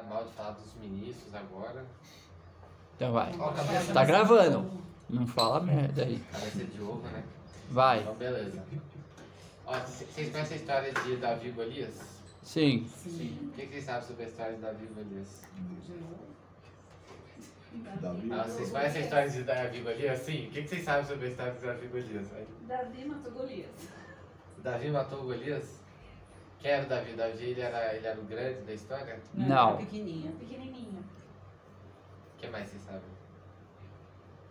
mal de falar dos ministros agora. Então vai. Ó, cabeça. Tá gravando. Não fala merda aí. Cabeça de ovo, né? Vai. Então, beleza. Ó, vocês conhecem a história de Davi e Golias? Sim. Sim. O que vocês sabem sobre a história de Davi e Golias? Davi. Vocês conhecem a história de Davi e Golias? Sim. O que vocês sabem sobre a história de Davi e Golias? Davi matou Golias. Davi matou Golias? Quem era o Davi? Davi ele era o grande da história? Não. Era pequenininho. Pequenininho. O que mais vocês sabem?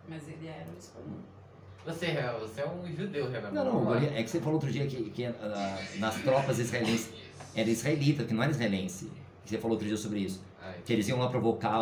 Mas ele era o escolhido. Você é um judeu, Renan. Não, Vamos lá. Golias, é que você falou outro dia que nas tropas israelenses era israelita, que não era israelense. Você falou outro dia sobre isso. Ai. Que eles iam lá provocar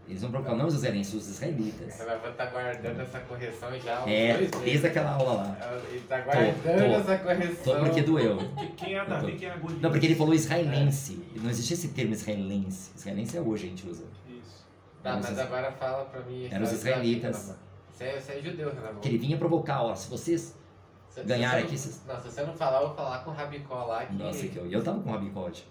eles iam provocar não os israelenses, os israelitas. Ela vai estar guardando essa correção já há uns É, 2 meses. desde aquela aula lá. Ele tá guardando essa correção. Porque doeu. Quem é Davi, quem é Golias? Não, porque ele falou israelense. Não existe esse termo israelense. Israelense é hoje a gente usa. Isso. Tá, mas agora fala pra mim. Eram os israelitas. Você é judeu, Renan. Que ele vinha provocar, ó, se vocês ganharem aqui... Não, se você não falar, eu vou falar com o Rabicó lá. Que... Nossa, que eu tava com o rabicote.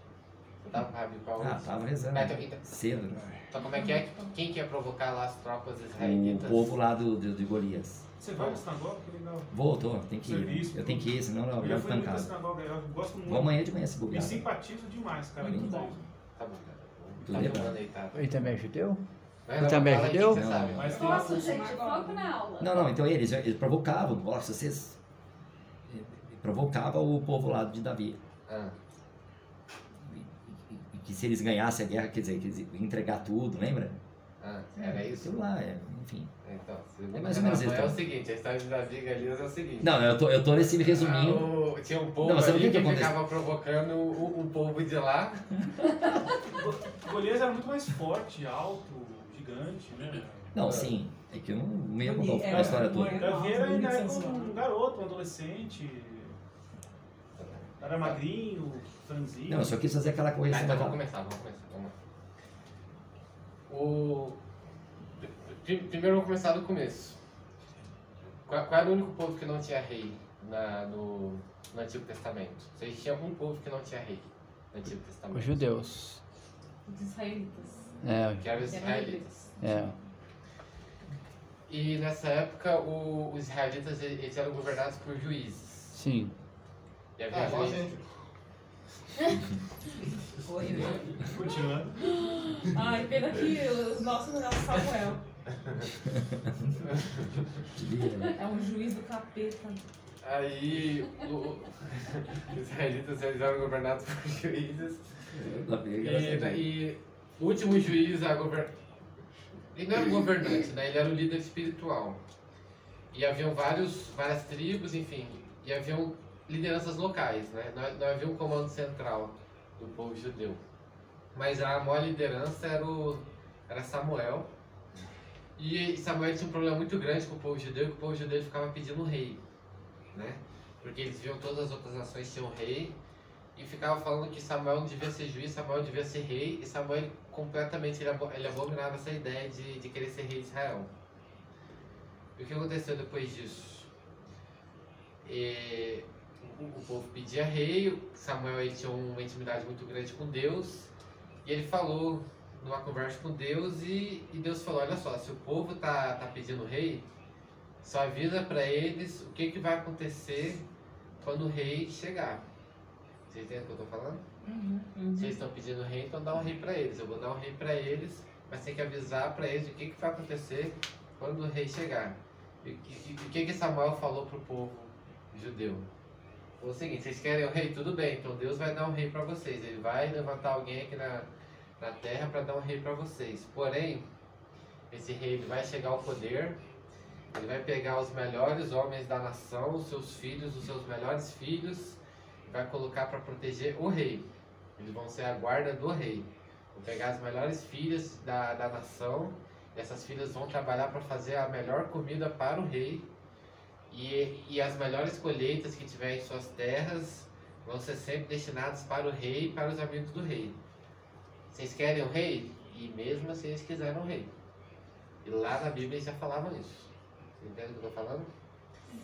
Você tava com o Rabicó? Ah, tava rezando. Cedo. Então como é que é? Quem quer provocar lá as tropas israelitas? O povo lá de Golias. Você vai na sinagoga? Que legal. Vou, tem que ir. Serviço, Eu tenho que ir, senão eu Eu já já fui vou muito na pancada. sinagoga, eu gosto muito. Vou amanhã de manhã se Me bobear. simpatizo demais, cara. Muito com bom. isso. Tá bom, cara. Tudo Tá legal. filmando aí, tá? Ele também é judeu? Vai, Ele também é fala aí, judeu? o que você sabe? Mas tem Posso, gente? Foco na aula. Não, então eles provocavam. Ó, se vocês... Provocava o povo lá de Davi. Ah, E que se eles ganhassem a guerra, quer dizer, que eles iam entregar tudo, lembra? era isso? Aquilo lá, enfim. Então, É mais ou menos isso, é então. o seguinte, a história de Davi e Golias é o seguinte. Não, eu tô nesse resuminho. Tinha um povo Não, mas sabe o ali que que acontece? ficava provocando o povo de lá. Golias era muito mais forte, alto, gigante, né? Não, sim. É que eu não ia contar a história toda. Davi era ainda era um garoto, um adolescente. Era magrinho, franzino. Não, eu só quis fazer aquela correção. Então vamos começar. Vamos lá. Primeiro eu vou começar do começo. Qual era o único povo que não tinha rei no Antigo Testamento? Vocês tinham um povo que não tinha rei no Antigo Testamento. Os judeus. Os israelitas. Que eram os israelitas. É. E nessa época os israelitas eles eram governados por juízes. Sim. E havia juízes. Continuando. Ai, pena que os nossos não é o Samuel. É um juiz do capeta. Aí os israelitas eles eram governados por juízes. E o último juiz ele não era um governante, né? Ele era o líder espiritual. E haviam várias tribos, enfim. E haviam lideranças locais, né? Não havia um comando central do povo judeu. Mas a maior liderança era Samuel. E Samuel tinha um problema muito grande com o povo judeu, que o povo judeu ficava pedindo um rei, né? Porque eles viam todas as outras nações tinham um rei e ficava falando que Samuel não devia ser juiz, Samuel devia ser rei, e Samuel completamente ele abominava essa ideia de querer ser rei de Israel. E o que aconteceu depois disso? O povo pedia rei, Samuel ele tinha uma intimidade muito grande com Deus, e ele falou numa conversa com Deus, e Deus falou: olha só, se o povo tá pedindo rei, só avisa para eles o que vai acontecer quando o rei chegar. Vocês entendem o que eu tô falando? Se eles estão pedindo rei, então dá um rei para eles. Eu vou dar um rei para eles, mas tem que avisar para eles o que vai acontecer quando o rei chegar. E o que Samuel falou pro povo judeu? Falou o seguinte: vocês querem o rei? Tudo bem, então Deus vai dar um rei para vocês. Ele vai levantar alguém aqui na terra para dar um rei para vocês. Porém, esse rei ele vai chegar ao poder, ele vai pegar os melhores homens da nação, os seus filhos, os seus melhores filhos, e vai colocar para proteger o rei. Eles vão ser a guarda do rei. Vão pegar as melhores filhas da nação, e essas filhas vão trabalhar para fazer a melhor comida para o rei, e as melhores colheitas que tiver em suas terras vão ser sempre destinadas para o rei e para os amigos do rei. Vocês querem o rei? E mesmo assim eles quiseram o rei. E lá na Bíblia eles já falavam isso. Você entende o que eu estou falando?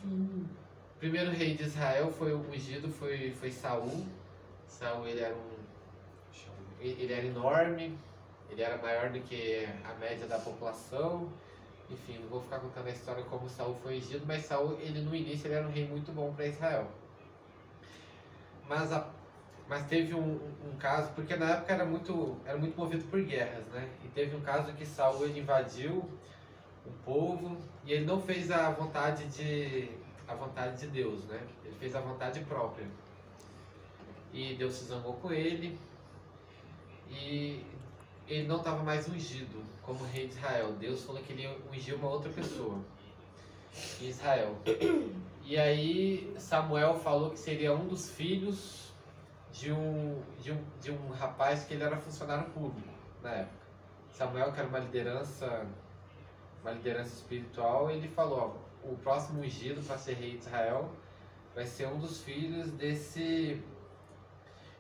Sim. O primeiro rei de Israel foi ungido, foi Saul. Saul ele era enorme, ele era maior do que a média da população. Enfim, não vou ficar contando a história como Saul foi ungido, mas Saul, ele no início ele era um rei muito bom para Israel. Mas teve um caso, porque na época era muito movido por guerras, né? E teve um caso que Saul ele invadiu o povo e ele não fez a vontade de Deus, né? Ele fez a vontade própria. E Deus se zangou com ele e ele não estava mais ungido como rei de Israel. Deus falou que ele ia ungir uma outra pessoa em Israel. E aí Samuel falou que seria um dos filhos de um rapaz que ele era funcionário público na época. Samuel, que era uma liderança espiritual, ele falou, ó, o próximo ungido para ser rei de Israel vai ser um dos filhos desse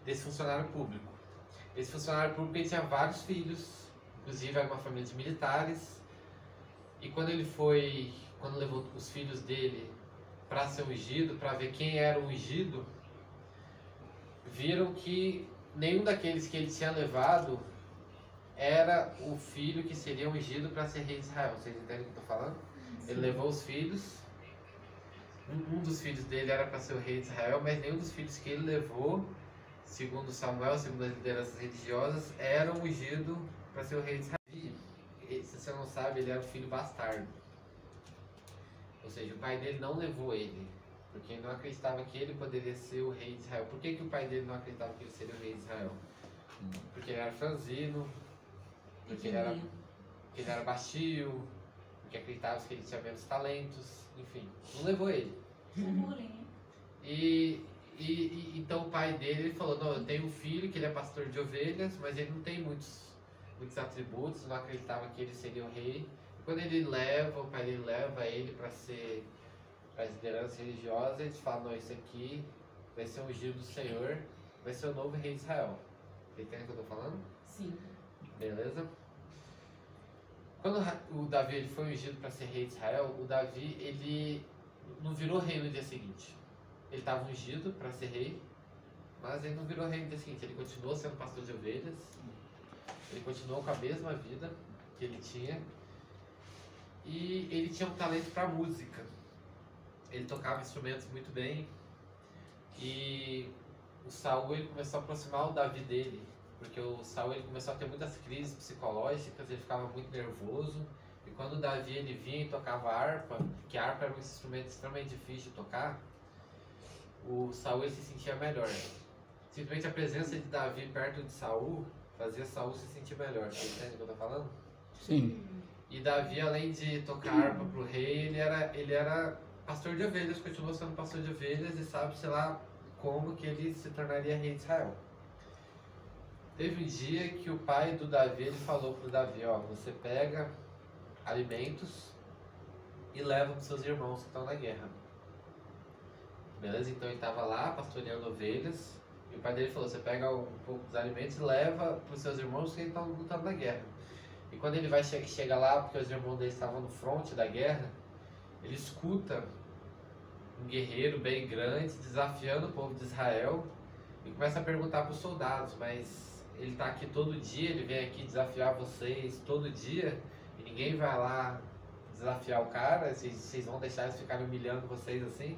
funcionário público. Esse funcionário público ele tinha vários filhos, inclusive era uma família de militares. E quando levou os filhos dele para ser ungido, para ver quem era o ungido, viram que nenhum daqueles que ele tinha levado era o filho que seria ungido para ser rei de Israel. Vocês entendem o que eu estou falando? Ele levou os filhos, um dos filhos dele era para ser o rei de Israel, mas nenhum dos filhos que ele levou, segundo Samuel, segundo as lideranças religiosas, era ungido para ser o rei de Israel. E, se você não sabe, ele era um filho bastardo. Ou seja, o pai dele não levou ele, porque ele não acreditava que ele poderia ser o rei de Israel. Por que o pai dele não acreditava que ele seria o rei de Israel? Porque ele era franzino, porque ele era baixio, porque acreditava que ele tinha menos talentos, enfim, não levou ele. E então o pai dele falou, não, eu tenho um filho que ele é pastor de ovelhas, mas ele não tem muitos atributos, não acreditava que ele seria o rei. E quando o pai dele leva ele para as lideranças religiosas, eles falam, não, isso aqui vai ser ungido do Senhor, vai ser o novo rei de Israel. Você entende o que eu estou falando? Sim. Beleza? Quando o Davi ele foi ungido para ser rei de Israel, o Davi ele não virou rei no dia seguinte. Ele estava ungido para ser rei, mas ele não virou rei no dia seguinte. Ele continuou sendo pastor de ovelhas, ele continuou com a mesma vida que ele tinha, e ele tinha um talento para música. Ele tocava instrumentos muito bem, e o Saul ele começou a aproximar o Davi dele, porque o Saul ele começou a ter muitas crises psicológicas, ele ficava muito nervoso, e quando o Davi ele vinha e tocava harpa, que a harpa era um instrumento extremamente difícil de tocar, o Saul ele se sentia melhor. Simplesmente a presença de Davi perto de Saul fazia Saul se sentir melhor. Você entende o que eu estou falando? Sim. E Davi, além de tocar harpa para o rei, ele era pastor de ovelhas, continuou sendo pastor de ovelhas, e sabe, sei lá, como que ele se tornaria rei de Israel. Teve um dia que o pai do Davi ele falou para o Davi, ó, você pega alimentos e leva para os seus irmãos que estão na guerra. Beleza? Então ele estava lá pastoreando ovelhas, e o pai dele falou, você pega um pouco dos alimentos e leva para os seus irmãos que estão lutando na guerra. E quando ele chega lá, porque os irmãos dele estavam no fronte da guerra, ele escuta um guerreiro bem grande desafiando o povo de Israel e começa a perguntar para os soldados, mas ele está aqui todo dia, ele vem aqui desafiar vocês todo dia e ninguém vai lá desafiar o cara, vocês vão deixar eles ficarem humilhando vocês assim?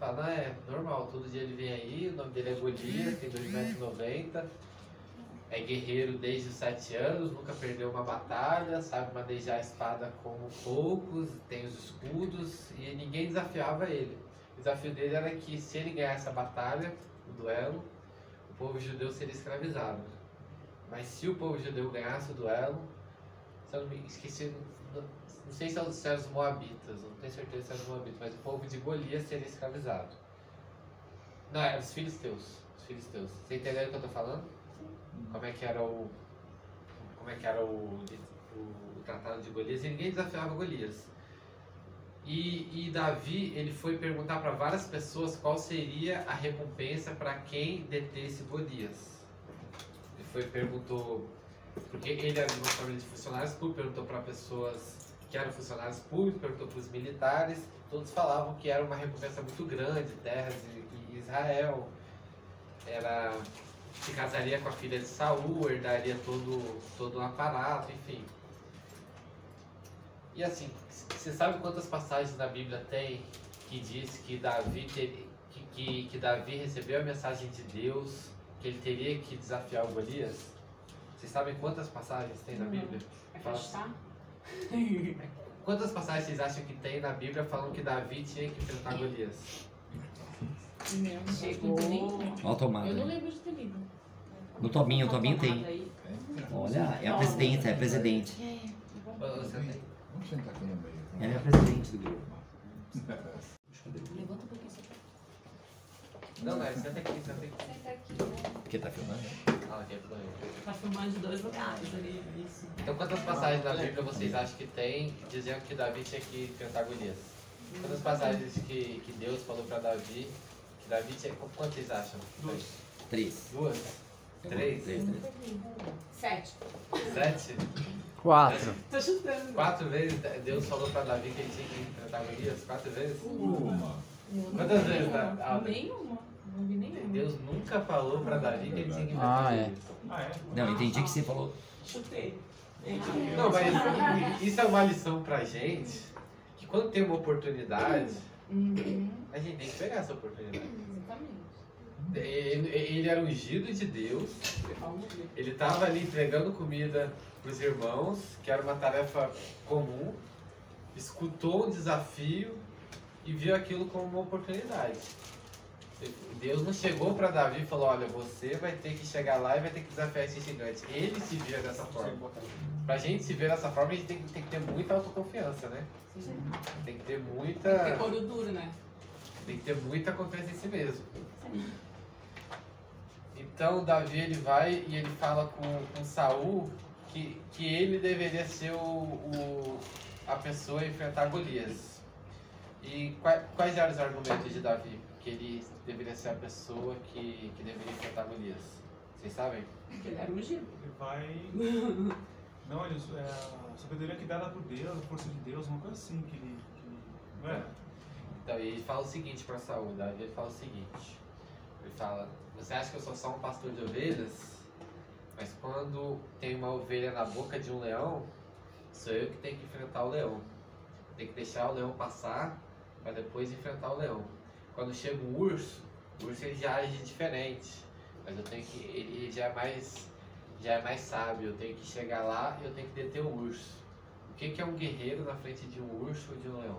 Fala, não, é normal, todo dia ele vem aí, o nome dele é Golias, tem 2,90 m, é guerreiro desde os 7 anos, nunca perdeu uma batalha, sabe manejar a espada como poucos, tem os escudos, e ninguém desafiava ele. O desafio dele era que se ele ganhasse a batalha, o duelo, o povo judeu seria escravizado. Mas se o povo judeu ganhasse o duelo, se eu não me esqueci, não sei se eram os moabitas, não tenho certeza se eram os moabitas, mas o povo de Golias seria escravizado. Não, eram os filisteus. Você entendeu o que eu estou falando? Como é que era o tratado de Golias, e ninguém desafiava Golias. E Davi, ele foi perguntar para várias pessoas qual seria a recompensa para quem detesse Golias. Ele perguntou, porque ele era de uma família de funcionários públicos, perguntou para pessoas que eram funcionários públicos, perguntou para os militares, todos falavam que era uma recompensa muito grande, terras em Israel, era se casaria com a filha de Saul, herdaria todo um aparato, enfim. E assim, você sabe quantas passagens na Bíblia tem que diz que Davi que Davi recebeu a mensagem de Deus, que ele teria que desafiar o Golias? Vocês sabem quantas passagens tem na Bíblia? É Fala- festar? Quantas passagens vocês acham que tem na Bíblia falando que Davi tinha que enfrentar Golias? Chegou. Olha a tomada. Eu não lembro de ter lido. No Tobinho, o Tobinho tem. Olha, é a presidente, é a presidente. Você tem? Vamos sentar aqui no meio. Ela é a presidente do grupo. Levanta um pouquinho só Não, não, senta aqui, senta aqui. Senta aqui, né? Porque tá filmando? Ah, aqui é pro banheiro. Tá filmando de 2 lugares ali. Isso. Então quantas passagens na Bíblia vocês acham que tem dizendo que Davi tinha que enfrentar Golias? Quantas passagens que Deus falou pra Davi que Davi tinha... Quantas vocês acham? 3. Duas? Três? 7. 7? 4. Tô chutando. 4 vezes Deus falou pra Davi que ele tinha que enfrentar Golias? 4 vezes? Uma. Quantas vezes, Alda? Nenhuma. Não vi nenhuma. Deus nunca falou pra Davi que ele tinha que Ah, enfrentar é. Golias. Ah, é? Não, entendi que você falou. Chutei. Não, mas isso é uma lição pra gente, que quando tem uma oportunidade, a gente tem que pegar essa oportunidade. Exatamente. Ele era ungido de Deus, ele estava ali entregando comida para os irmãos, que era uma tarefa comum, escutou um desafio e viu aquilo como uma oportunidade. Deus não chegou para Davi e falou: olha, você vai ter que chegar lá e vai ter que desafiar esse gigante. Ele se via dessa forma. Pra gente se ver dessa forma, a gente tem que ter muita autoconfiança, né? Tem que ter muita. Porque couro duro, né? Tem que ter muita confiança em si mesmo. Então Davi ele vai e ele fala com Saul que ele deveria ser a pessoa a enfrentar Golias. E quais eram os argumentos de Davi? Que ele deveria ser a pessoa que deveria enfrentar Golias. Vocês sabem? Porque ele era ungido. Ele vai. Não, ele, é a sabedoria que dada por Deus, a força de Deus, uma coisa assim que ele. Não é? Então ele fala o seguinte para Saul, Davi ele fala o seguinte. Ele fala: você acha que eu sou só um pastor de ovelhas? Mas quando tem uma ovelha na boca de um leão, sou eu que tenho que enfrentar o leão. Tem que deixar o leão passar para depois enfrentar o leão. Quando chega o urso ele já age diferente. Mas eu tenho que. Ele já é mais sábio. Eu tenho que chegar lá e eu tenho que deter o urso. O que é um guerreiro na frente de um urso ou de um leão?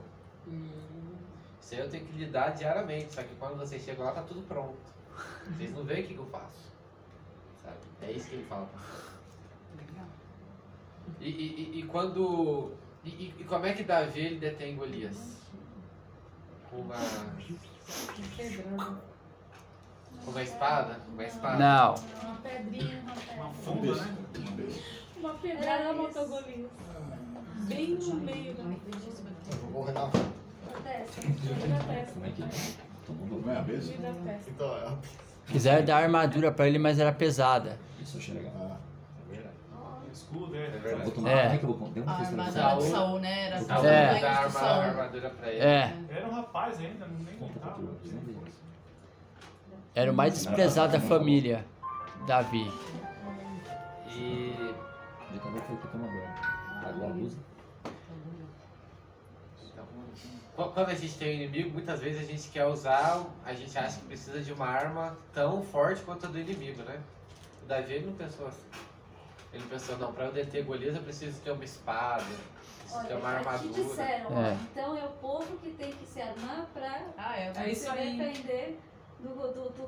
Isso aí eu tenho que lidar diariamente. Só que quando vocês chegam lá tá tudo pronto. Vocês não veem o que eu faço. Sabe? É isso que ele fala. Legal. E quando. E como é que Davi ele detém Golias? Uma espada? Uma espada? Não. Uma pedrinha, uma pedra. Uma funda, né? Uma pedrada matou Golias. Bem no meio da Vou renar. testa. Da testa. Como é que é? Não é a vez? Da testa. Então, é a Quiseram dar armadura pra ele, mas era pesada. Isso eu achei legal. Ah, É verdade. Escudo, É é. verdade. Vou tomar. É. Como é que eu vou. Deu A uma questão armadura de Saul. Saul, né? Era Saul É. dá de Saul. armadura pra ele. É, Ele era um rapaz ainda, nem contava. era o mais desprezado da família, Davi. E De quando foi que eu tomo agora? Pagou a luz? quando a gente tem um inimigo, muitas vezes a gente quer usar, a gente acha que precisa de uma arma tão forte quanto a do inimigo, né? O Davi ele não pensou assim. Ele pensou: não, pra eu deter Golias eu preciso ter uma espada, preciso ter uma Olha, já te armadura. disseram, ó, É. então é o povo que tem que se armar pra É isso se aí. defender do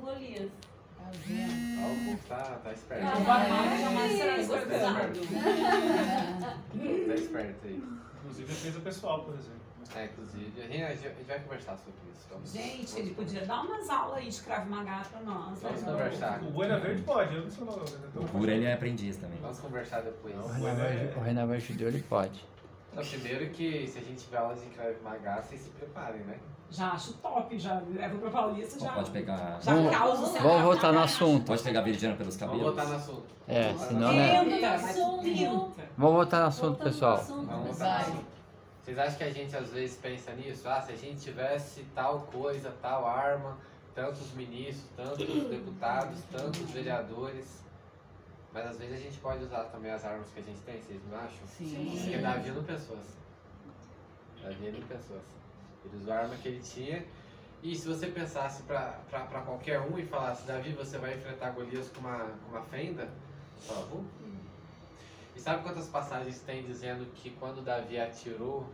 Golias. Tá vendo? Ó, o povo tá esperto. Não vai mais, jamais será escravizado. Tá esperto aí. Inclusive defesa pessoal, por exemplo. Inclusive, a gente vai conversar sobre isso. Gente, ele podia dar umas aulas aí de Krav Maga pra nós. Vamos né? conversar. O Boina Verde pode, eu não sou não. O Cura ele é aprendiz também. Vamos conversar depois. O Renato judeu, ele pode. Então, primeiro que se a gente tiver aulas de Krav Maga, vocês se preparem, né? Já acho top, já levo pra Paulista, já. Pode pegar. Já Vamos- causa o seu Vamos Krav voltar no Maga. assunto. Pode pegar a Viridiana pelos Vamos cabelos. voltar no assunto. É, senão, né? Tenta, mas Assunto. tenta. Vamos voltar no assunto, Voltando ao pessoal. assunto, Vamos pessoal. voltar no assunto. Vocês acham que a gente às vezes pensa nisso? Ah, se a gente tivesse tal coisa, tal arma, tantos ministros, tantos deputados, tantos vereadores. Mas às vezes a gente pode usar também as armas que a gente tem, vocês não acham? Sim. Porque Davi não pensou assim. Davi não pensou assim. Ele usou a arma que ele tinha. E se você pensasse para qualquer um e falasse, Davi, você vai enfrentar Golias com uma fenda? Você fala, E sabe quantas passagens tem dizendo que quando Davi atirou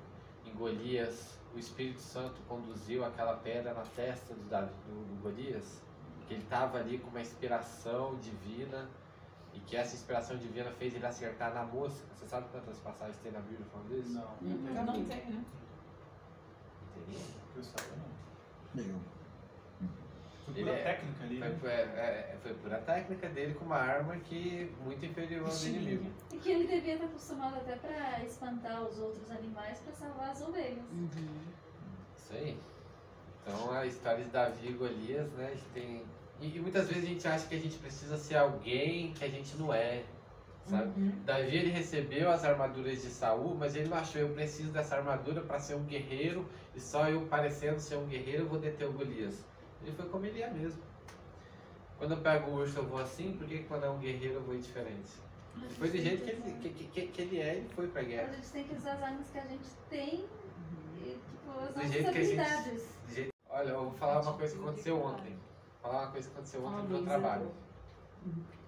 em Golias, o Espírito Santo conduziu aquela pedra na testa do Golias? Que ele estava ali com uma inspiração divina e que essa inspiração divina fez ele acertar na mosca. Você sabe quantas passagens tem na Bíblia falando isso? Não. Não tem, né? Entendi. Que eu saiba, não. Nenhum. Foi pura técnica ali, né? Foi pura técnica dele com uma arma que muito inferior ao do inimigo. E que ele devia estar acostumado até para espantar os outros animais para salvar as ovelhas. Isso aí. Então a história de Davi e Golias, né? A gente tem... e muitas vezes a gente acha que a gente precisa ser alguém que a gente não é. Sabe? Davi ele recebeu as armaduras de Saul, mas ele não achou, eu preciso dessa armadura para ser um guerreiro e só eu parecendo ser um guerreiro eu vou deter o Golias. Ele foi como ele é mesmo. Quando eu pego o urso eu vou assim, por que quando é um guerreiro eu vou diferente? Foi do jeito que ele é, ele foi pra guerra. A gente tem que usar as armas que a gente tem e tipo, as Do nossas jeito que a gente- habilidades. Olha, eu vou falar uma coisa que aconteceu ontem. Falar uma coisa que aconteceu ontem no meu trabalho.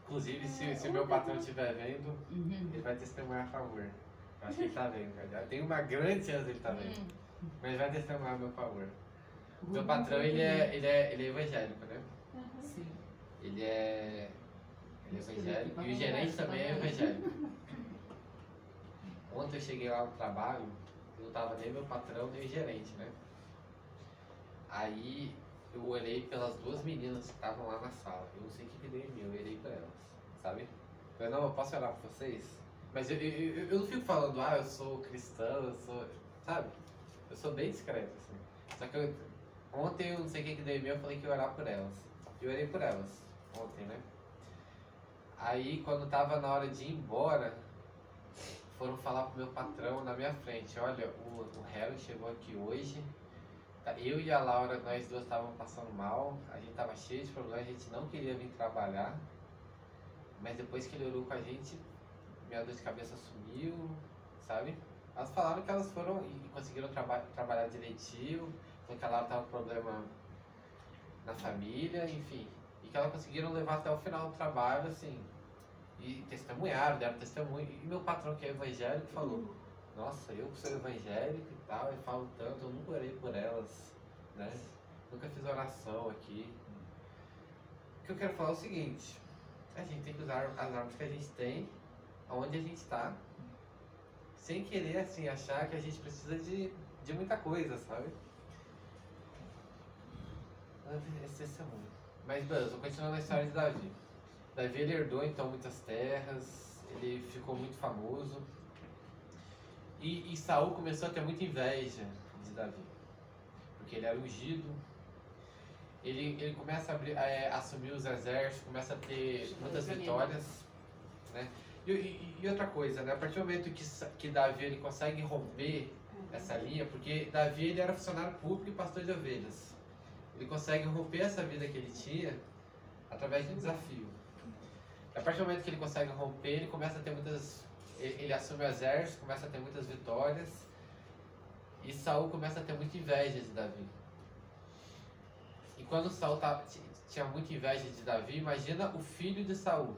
Inclusive, se o meu patrão estiver vendo, ele vai testemunhar a favor. Eu acho que ele tá vendo, cara. Tem uma grande chance dele tá vendo. Mas ele vai testemunhar a meu favor. O meu patrão, ele é evangélico, né? Sim. Ele é evangélico e o gerente também é evangélico. Ontem eu cheguei lá no trabalho, não tava nem meu patrão nem o gerente, né? Aí eu olhei pelas duas meninas que estavam lá na sala. Eu não sei o que deu em mim, eu olhei pra elas, sabe? Falei, não, eu posso orar por vocês? Mas eu não fico falando, eu sou cristão, eu sou... Sabe? Eu sou bem discreto, assim. Só que ontem eu não sei o que deu em mim, eu falei que ia orar por elas. Eu orei por elas, ontem, né? Aí, quando tava na hora de ir embora, foram falar pro meu patrão na minha frente, olha, o Harry chegou aqui hoje, eu e a Laura, nós duas estávamos passando mal, a gente tava cheio de problemas, a gente não queria vir trabalhar, mas depois que ele orou com a gente, minha dor de cabeça sumiu, sabe? Elas falaram que elas foram e conseguiram trabalhar direitinho, só que a Laura tava com problema na família, enfim, e que elas conseguiram levar até o final do trabalho, assim, e testemunharam, deram testemunho, e meu patrão que é evangélico falou, nossa, eu que sou evangélico e tal, eu falo tanto, eu nunca orei por elas, né? Nunca fiz oração aqui. O que eu quero falar é o seguinte, a gente tem que usar as armas que a gente tem, aonde a gente está, sem querer, assim, achar que a gente precisa de muita coisa, sabe? Esse é muito. Mas, beleza, continuando a história de Davi. Davi, ele herdou, então, muitas terras, ele ficou muito famoso. E Saul começou a ter muita inveja de Davi, porque ele era ungido. Ele começa a assumir os exércitos, começa a ter muitas vitórias, né? E outra coisa, né? A partir do momento que Davi ele consegue romper essa linha, porque Davi ele era funcionário público e pastor de ovelhas. Ele consegue romper essa vida que ele tinha através de um desafio. A partir do momento que ele consegue romper, ele começa a ter muitas... Ele assume o exército, começa a ter muitas vitórias. E Saul começa a ter muita inveja de Davi. E quando Saul tinha muita inveja de Davi, imagina o filho de Saul.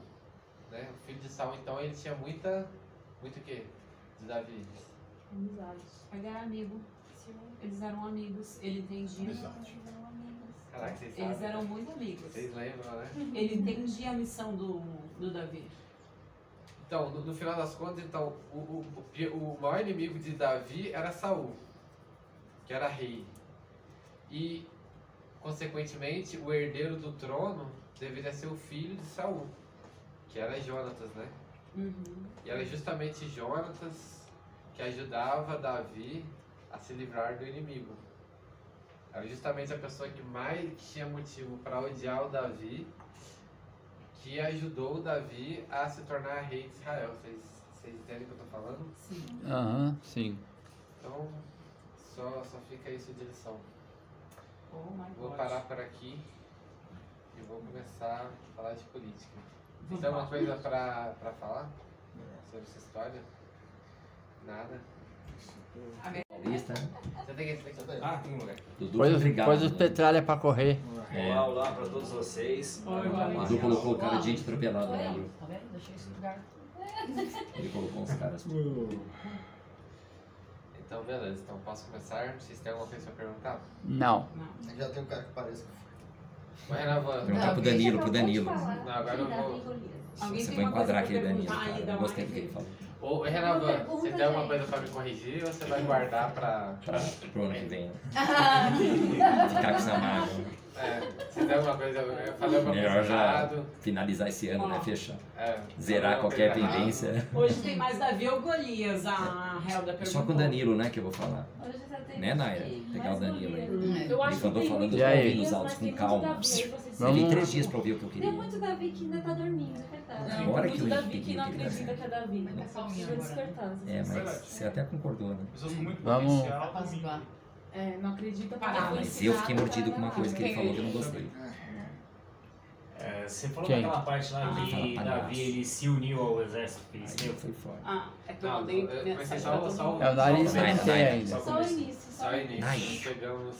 Né? O filho de Saul, então, ele tinha muito o quê? De Davi. Amizades. Ele era amigo. Eles eram amigos. Ele entendia. Amizade. Caraca, vocês Eles sabem. eram muito amigos. Vocês lembram, né? Ele entendia a missão do Davi. Então, no final das contas, então, o maior inimigo de Davi era Saul, que era rei. E, consequentemente, o herdeiro do trono deveria ser o filho de Saul, que era Jonatas, né? E era justamente Jonatas que ajudava Davi a se livrar do inimigo. Era justamente a pessoa que mais tinha motivo para odiar o Davi, que ajudou o Davi a se tornar rei de Israel. Vocês entendem o que eu estou falando? Sim. Aham, sim. Então, só fica isso de lição. Oh my Vou God. parar por aqui. e vou começar a falar de política. Vocês têm alguma coisa pra falar sobre essa história? Nada? Paulista, né? Você tem que... Ah, tem um lugar. Dudu, Pôs obrigado. os petralha pra correr. Olá, olá pra todos vocês. Dudu colocou o cara de gente atropelado no ombro. Tá vendo? Deixei esse lugar. Ele colocou uns caras. Então, beleza. Então, posso começar? Vocês têm alguma coisa pra perguntar? Não. Já tem um cara que parece. O Renan, vou... Perguntar pro Danilo, pro Danilo. Não, agora eu vou... Alguém Você tem vai uma enquadrar coisa aquele pra Danilo, perguntar aí cara. da Eu gostei do live? que ele falou. Ô, Renavan, você tem alguma coisa pra me corrigir ou você vai guardar pra... Pro ano que vem. Ficar com essa mágoa. Você tem alguma coisa... Eu falei alguma coisa Melhor já errado. finalizar esse ano, né? Fechar. falei Zerar alguma qualquer coisa errada. pendência. Hoje tem mais Davi ou Golias, a Helda perguntou. Só com o Danilo, né, que eu vou falar. Hoje você tem Né, Naira? mais Pegar o Danilo aí. Eu acho Ele que andou tem falando muito E aí? ouvindo os Davi, áudios mas com tem calma. muito Davi, aí vocês Vamos- Levei 3 dias pra ouvir o que eu Tem queria. muito Davi que ainda tá dormindo, é verdade. Não, Agora tem que muito eu Davi que não acredita que é Davi. Mas Só tá precisa calminho agora, despertar. É, mas você até concordou, né? Pessoas com muito Vamos- potencial. Apaziguar. Não acredita Ah, porque foi Mas eu fiquei ensinado mordido pra com uma coisa que ele falou que eu não gostei. Você falou Quem? daquela parte lá que fala palhaço. Davi ele se uniu ao exército Aí filisteu. foi fora. É que eu Não, mandei vai ser mensagem só- pra todo só mundo. É o nariz Naira, ele tem Naira. ainda. Só o início. Só início. Nai. Nós pegamos...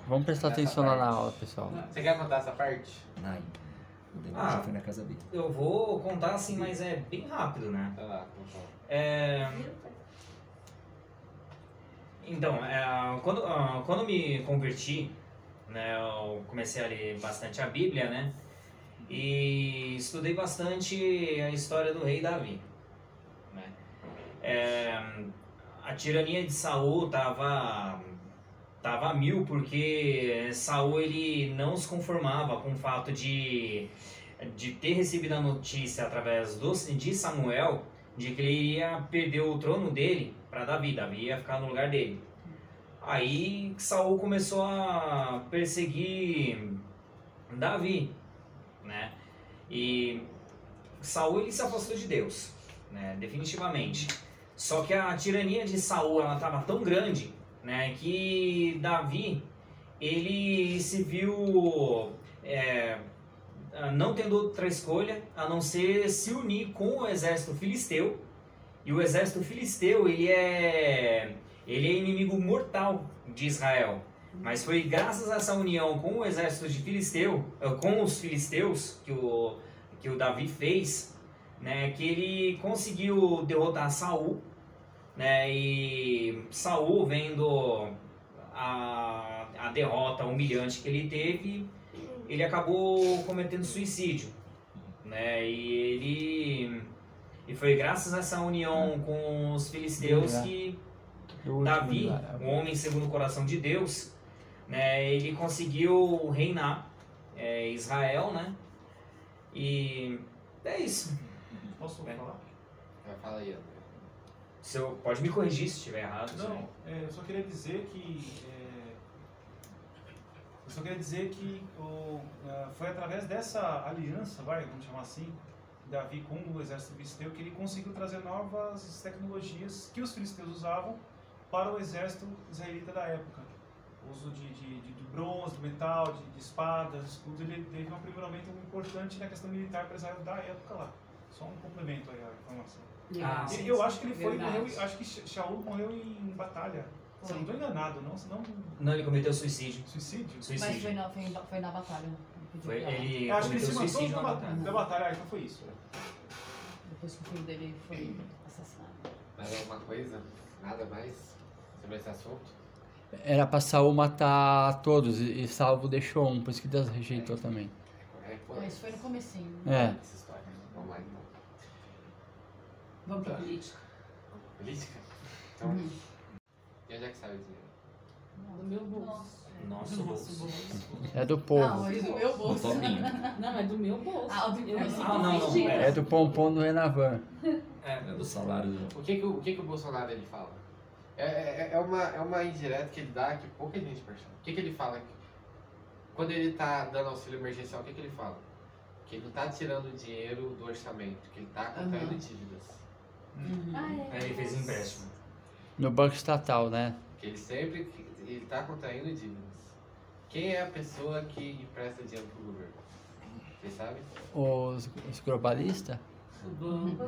Vamos prestar atenção lá na aula, pessoal. Você quer contar essa parte? Nai. O Danilo Ah. já foi na casa dele. Eu vou contar assim, mas é bem rápido, né? Vai lá, vamos falar. Então, quando me converti, né, eu comecei a ler bastante a Bíblia, né? E estudei bastante a história do rei Davi, né? A tirania de Saul tava a mil, porque Saul ele não se conformava com o fato de ter recebido a notícia através de Samuel de que ele iria perder o trono dele para Davi ia ficar no lugar dele. Aí Saul começou a perseguir Davi, né? E Saul ele se afastou de Deus, né? Definitivamente. Só que a tirania de Saul ela estava tão grande, né? Que Davi ele se viu não tendo outra escolha a não ser se unir com o exército filisteu. E o exército filisteu ele é inimigo mortal de Israel. Mas foi graças a essa união com o exército de Filisteu, com os filisteus que o Davi fez, né, que ele conseguiu derrotar Saul, né, e Saul, vendo a derrota humilhante que ele teve, ele acabou cometendo suicídio, né, e foi graças a essa união com os filisteus que Davi, um homem segundo o coração de Deus, né, ele conseguiu reinar Israel, né? E é isso. Posso falar? Fala aí, André. Pode me corrigir se estiver errado. Não, eu só queria dizer que foi através dessa aliança, vamos chamar assim, Davi com o exército filisteu, que ele conseguiu trazer novas tecnologias que os filisteus usavam para o exército israelita da época. O uso de bronze, do metal, de espadas, escudos, ele teve um aprimoramento importante na questão militar para Israel da época lá. Só um complemento aí à informação. Eu acho que ele morreu, acho que Shaul morreu em batalha. Se eu não estou enganado, não, senão... Não, ele cometeu suicídio. Suicídio? Mas foi na batalha. Ele Eu acho que ele cometeu se suicídio matou na batalha. da batalha, então foi isso. Depois que o filho dele foi assassinado. Mais alguma coisa? Nada mais sobre esse assunto? Era pra Saul matar todos e Salvo deixou um, por isso que Deus rejeitou também. Isso foi no comecinho. Essa história. Vamos lá então. Vamos pra política. Política? Então, e onde é que sai o dinheiro? Do meu bolso. Nosso bolso. É do povo. Não, é do meu bolso. Topinho. Não, é do meu bolso. Eu me sinto não, ofendida. É do pompom do Renavan. É do salário do... O que o Bolsonaro ele fala? É uma indireta que ele dá que pouca gente percebe. O que ele fala? Quando ele tá dando auxílio emergencial, o que ele fala? Que ele não tá tirando dinheiro do orçamento, que ele tá contraindo dívidas. Ele fez empréstimo. No banco estatal, né? Que ele tá contraindo dívidas. Quem é a pessoa que empresta dinheiro pro governo? Vocês sabem? Os globalistas?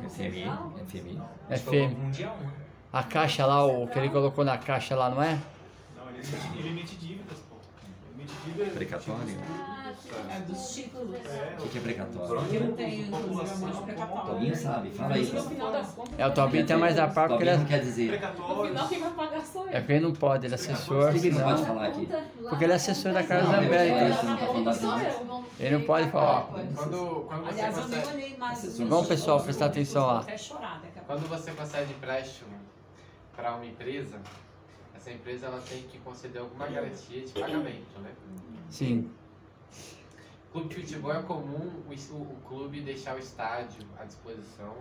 FMI, FMI. FM. Mundial, né? A caixa lá, o que ele colocou na caixa lá, não é? Não, ele emite dívidas, pô. Ele emite dívidas. Precatório. É dos títulos. O que é precatório? Porque não tem, inclusive, um monte de precatório. Toninho sabe, fala aí. No Paulo. final das contas. É, o Tobinho tem mais a par porque Toninho ele não quer dizer. No Precatórios. final quem vai pagar sou eu. é porque ele não pode, ele é assessor, Por que ele não pode senão... falar aqui? Porque ele é assessor da Casa Não, da eu América. sei, não tá falando Sou assim. eu. Ele não pode falar. Quando você Aliás, eu nem consegue, olhei mais. Assessor. Vamos, pessoal, prestar atenção lá. Até chorar daqui a pouco. quando você concede empréstimo para uma empresa, essa empresa ela tem que conceder alguma garantia de pagamento, né? Sim. Clube de futebol é comum o clube deixar o estádio à disposição.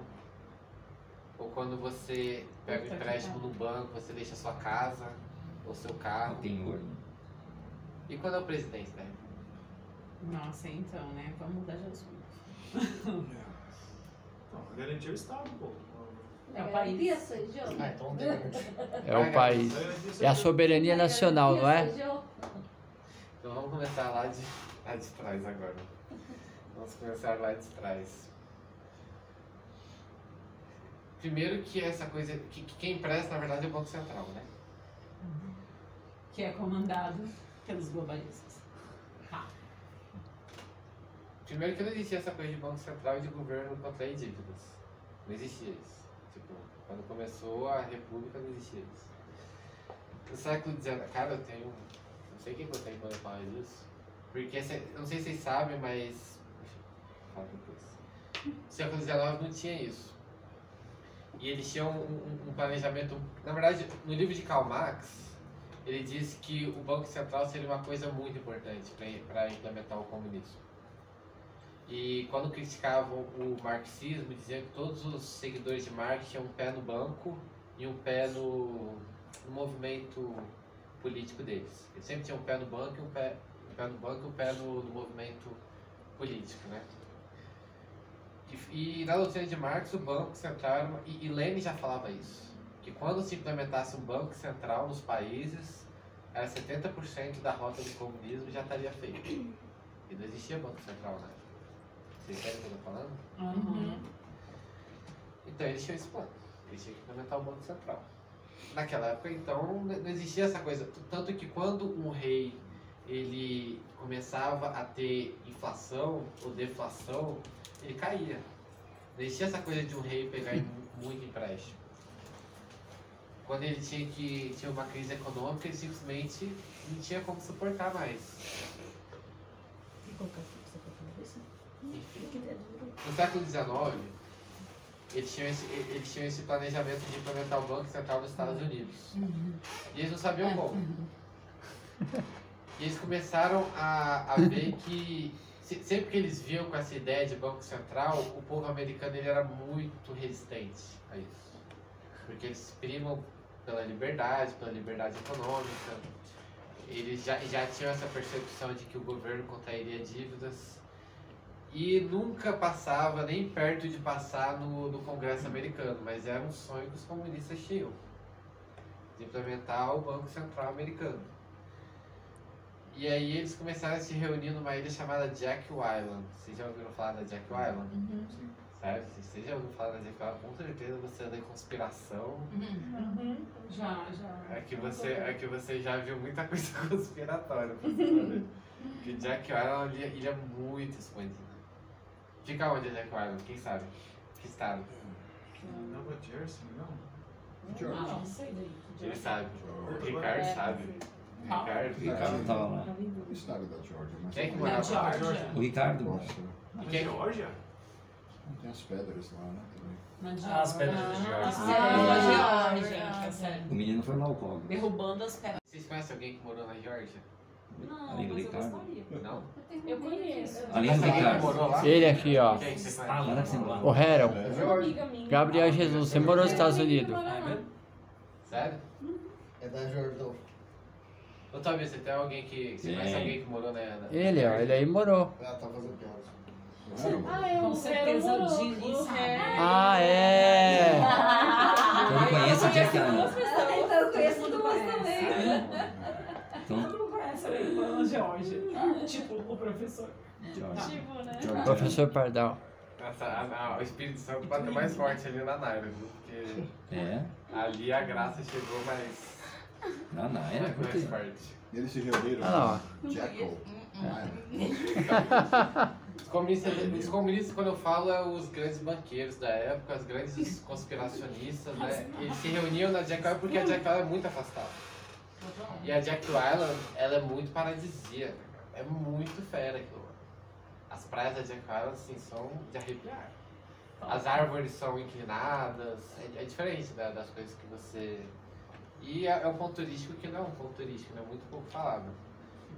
Ou quando você pega um empréstimo no banco, você deixa a sua casa ou seu carro. Penhor. E quando é o presidente, né? Nossa, então, né? Vamos mudar de assunto. Não, garantia o Estado, pô. É o país. Ah, então tem. É o país. É a soberania nacional, não é? Então vamos começar lá de trás agora. Vamos começar lá de trás. Primeiro que essa coisa, que quem empresta na verdade é o Banco Central, né? Que é comandado pelos globalistas. Primeiro que não existia essa coisa de Banco Central e de governo contrair dívidas. Não existia isso. Tipo, quando começou a República não existia isso. No século XIX, cara, eu tenho... Não sei o que eu tenho quando eu falo disso. Porque, eu não sei se vocês sabem, mas... Fala depois. No século XIX não tinha isso. E eles tinham um planejamento... Na verdade, no livro de Karl Marx, ele disse que o Banco Central seria uma coisa muito importante para implementar o comunismo. E quando criticavam o marxismo, diziam que todos os seguidores de Marx tinham um pé no banco e um pé no movimento político deles. Eles sempre tinham um pé no banco e um pé no banco e um pé no movimento político, né? E na doutrina de Marx, o Banco Central, e Lenin já falava isso, que quando se implementasse um Banco Central nos países, era 70% da rota do comunismo já estaria feita. E não existia Banco Central, né? Vocês sabem o que eu estou falando? Uhum. Então eles tinham esse plano, eles tinham que implementar o Banco Central. Naquela época, então, não existia essa coisa. Tanto que quando um rei ele começava a ter inflação ou deflação, ele caía. Não existia essa coisa de um rei pegar muito empréstimo. Quando ele tinha uma crise econômica, ele simplesmente não tinha como suportar mais. No século XIX, eles tinham esse planejamento de implementar o Banco Central dos Estados Unidos. E eles não sabiam como. E eles começaram a ver que, sempre que eles viam com essa ideia de Banco Central, o povo americano ele era muito resistente a isso. Porque eles primam pela liberdade econômica. Eles já tinham essa percepção de que o governo contrairia dívidas. E nunca passava, nem perto de passar no Congresso americano, mas era um sonho que os comunistas tinham, de implementar o Banco Central americano. E aí eles começaram a se reunir numa ilha chamada Jack Island. Vocês já ouviram falar da Jack Island? Sim. Certo? Se vocês já ouviram falar da Jack Island, com certeza você é da conspiração. Já. É que você já viu muita coisa conspiratória, pra você saber. Porque Jack Island é uma ilha muito expandida. Fica onde a Jack Island? Quem sabe? Que estado? Nova Jersey, não? George. Não sei daí. Ele sabe. O Ricardo sabe. O Ricardo estava lá. O estado da Georgia. Mas Quem é que Na morava lá? Georgia. O Ricardo. Nossa, E quem? Geórgia? tem as pedras lá, né? Também. Na Geórgia. As pedras de Geórgia. Na Geórgia, é sério. O menino foi lá ao Cogos. Derrubando as pedras. Vocês conhecem alguém que morou na Geórgia? Não, Além do mas eu Ricardo? gostaria. Não? Eu conheço. Além do Alguém que Ricardo. morou lá? Ele aqui, ó. Quem que você Está conhece? lá. Fala que você mora. O Harold. É uma amiga minha. Gabriel Jesus, você morou nos Estados Unidos? Sério? É da Georgia. Ô Tobi, você tem alguém que... Você conhece Tem. alguém que morou na... Ele, ó, ele aí morou. Ela tá fazendo piada. Ah, eu Com certeza o Dini sabe. Ah, é! Eu não conheço o Jack Island. Eu conheço duas também. Então, Todo mundo conhece ali. George. Tipo, o professor. George. Tipo, né? George. Professor Pardal. O Espírito Santo bateu mais forte ali na Naira, viu? Porque É, ali a graça chegou mais, na Naira, mais porque... forte. E eles se reuniram Ah, lá, com Jekyll. Os comunistas, quando eu falo, é os grandes banqueiros da época, os grandes conspiracionistas, né? Eles se reuniam na Jekyll Island porque a Jekyll Island é muito afastada. E a Jekyll Island, ela é muito paradisíaca. É muito fera aquilo. As praias da Jekyll Island, assim, são de arrepiar. As árvores são inclinadas, é diferente das coisas que você... E é um ponto turístico que não é um ponto turístico, né? Muito pouco falado.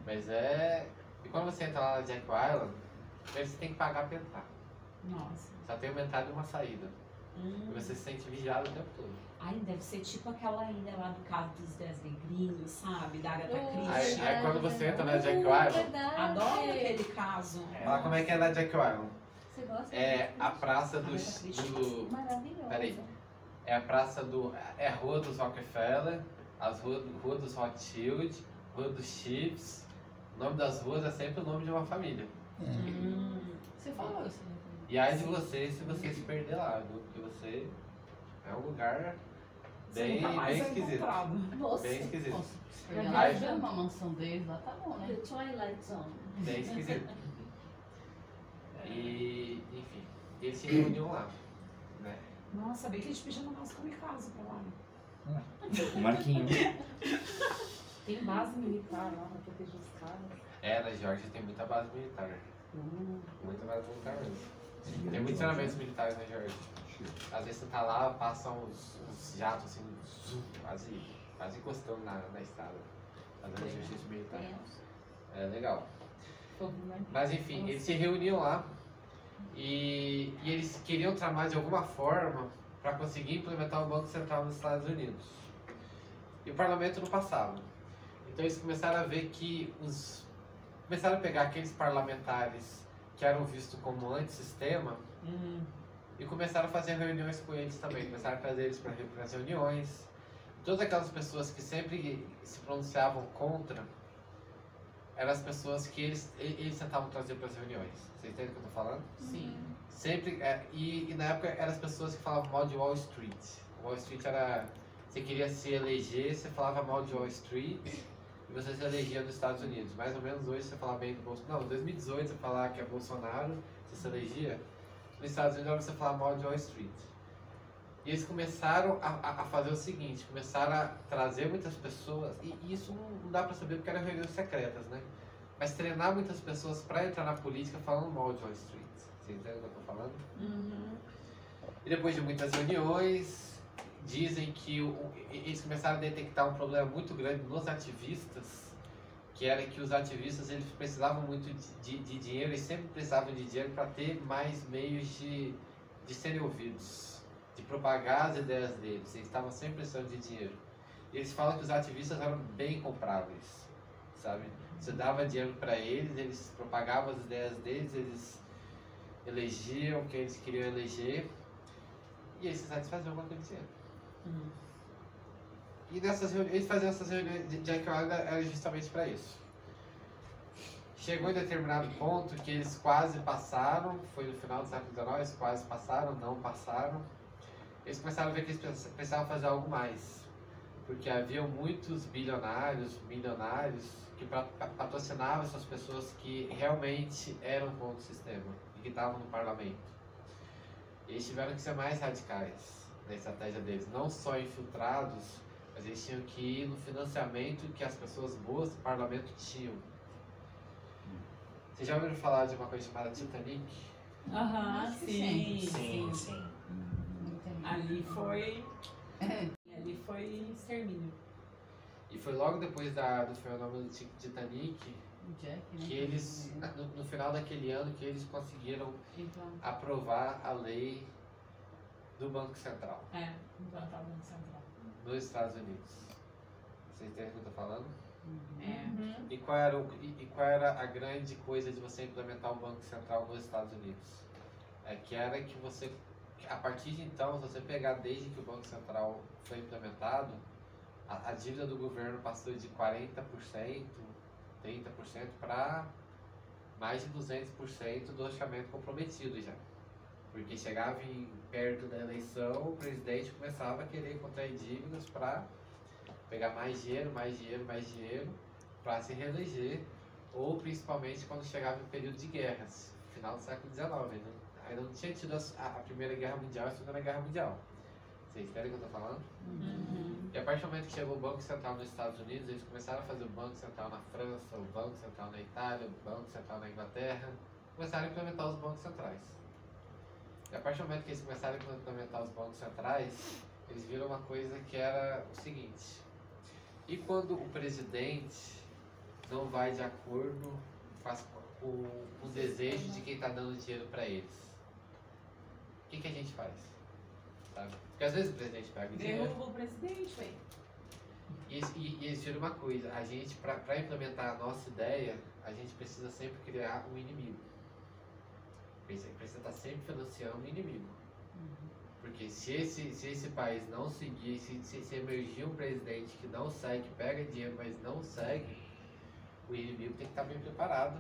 Mas é... E quando você entra lá na Jekyll Island, você tem que pagar pra entrar. Nossa. Só tem uma entrada e uma saída. E você se sente vigiado o tempo todo. Ai, deve ser tipo aquela ilha lá do Caso dos 10 Negrinhos, sabe? Da Agatha Aí Christie. quando você entra na Jekyll Island, Verdade. Adoro aquele caso. fala como é que é na Jekyll Island. Você gosta? É a praça do... Maravilhosa. Peraí. É a praça do... É a Rua dos Rockefeller, Rua dos Rothschild, Rua dos Chiefs. O nome das ruas é sempre o nome de uma família. Você falou isso, né? E aí de você, se você se perder lá, viu? Porque você é um lugar bem, bem esquisito. Nossa. Bem esquisito. Nossa, Aí- pra ver uma mansão deles lá, tá bom, The né? Twilight Zone. Bem esquisito. E, enfim, eles se reuniam lá, né? Nossa, bem que a gente podia mandar uns kamikaze pra lá. O Marquinho. Tem base militar lá pra proteger os caras. Na Geórgia tem muita base militar. Muita base militar mesmo. Tem muitos treinamentos militares na Geórgia. Às vezes você tá lá, passa uns jatos assim, zum, quase encostando na estrada. Fazendo exercício militar. É legal. Mas enfim, eles se reuniam lá e eles queriam tramar de alguma forma para conseguir implementar o Banco Central nos Estados Unidos. E o parlamento não passava. Então eles começaram a ver que começaram a pegar aqueles parlamentares que eram vistos como antissistema e começaram a fazer reuniões com eles também. Começaram a trazer eles para as reuniões. Todas aquelas pessoas que sempre se pronunciavam contra eram as pessoas que eles tentavam trazer para as reuniões. Vocês entendem o que eu estou falando? Sim. Sempre, e na época eram as pessoas que falavam mal de Wall Street. Wall Street era, você queria se eleger, você falava mal de Wall Street e você se elegia nos Estados Unidos. Mais ou menos hoje você fala bem do Bolsonaro. Não, em 2018 você falar que é Bolsonaro, você se elegia. Nos Estados Unidos era você falar mal de Wall Street. E eles começaram a fazer o seguinte, começaram a trazer muitas pessoas, e isso não dá pra saber porque eram reuniões secretas, né? Mas treinar muitas pessoas pra entrar na política falando mal de Wall Street. Vocês entendem o que eu tô falando? E depois de muitas reuniões, dizem que eles começaram a detectar um problema muito grande nos ativistas, que era que os ativistas eles precisavam muito de dinheiro e sempre precisavam de dinheiro para ter mais meios de serem ouvidos, de propagar as ideias deles. Eles estavam sempre precisando de dinheiro. E eles falam que os ativistas eram bem compráveis, sabe? Você dava dinheiro para eles, eles propagavam as ideias deles, eles elegiam quem eles queriam eleger e eles se satisfaziam com aquele dinheiro. E nessas reuniões, eles faziam essas reuniões de Jekyll Island era justamente para isso. Chegou em determinado ponto que eles quase passaram, foi no final do século XIX, eles quase passaram, não passaram. Eles começaram a ver que eles precisavam fazer algo mais, porque havia muitos bilionários, milionários, que patrocinavam essas pessoas que realmente eram contra o sistema e que estavam no parlamento. Eles tiveram que ser mais radicais na estratégia deles, não só infiltrados, mas eles tinham que ir no financiamento que as pessoas boas do parlamento tinham. Vocês já ouviram falar de uma coisa chamada Titanic? Aham, sim. Sim. Ali foi extermínio. E foi logo depois do fenômeno do Titanic O Jack, né? que eles, no final daquele ano, que eles conseguiram Então, aprovar a lei do Banco Central Implantar o Banco Central. nos Estados Unidos. Vocês entendem o que eu estou falando? É. E qual era a grande coisa de você implementar o Banco Central nos Estados Unidos? Que era que você, a partir de então, se você pegar desde que o Banco Central foi implementado, a dívida do governo passou de 40% 30% para mais de 200% do orçamento comprometido já. Porque chegava perto da eleição, o presidente começava a querer contrair dívidas para pegar mais dinheiro para se reeleger, ou principalmente quando chegava em período de guerras, final do século XIX. Ainda não tinha tido a Primeira Guerra Mundial e a Segunda Guerra Mundial. Vocês entendem o que eu estou falando? E a partir do momento que chegou o Banco Central nos Estados Unidos, eles começaram a fazer o Banco Central na França, o Banco Central na Itália, o Banco Central na Inglaterra, começaram a implementar os bancos centrais. E a partir do momento que eles começaram a implementar os bancos centrais, eles viram uma coisa que era o seguinte: e quando o presidente não vai de acordo com o desejo de quem está dando dinheiro para eles? O que a gente faz? Sabe? Porque às vezes o presidente pega o dinheiro. Derruba o presidente, velho. E eles viram uma coisa: a gente, para implementar a nossa ideia, a gente precisa sempre criar um inimigo. Precisa estar sempre financiando um inimigo. Porque se esse país não seguir, se emergir um presidente que não segue, que pega dinheiro, mas não segue, o inimigo tem que estar bem preparado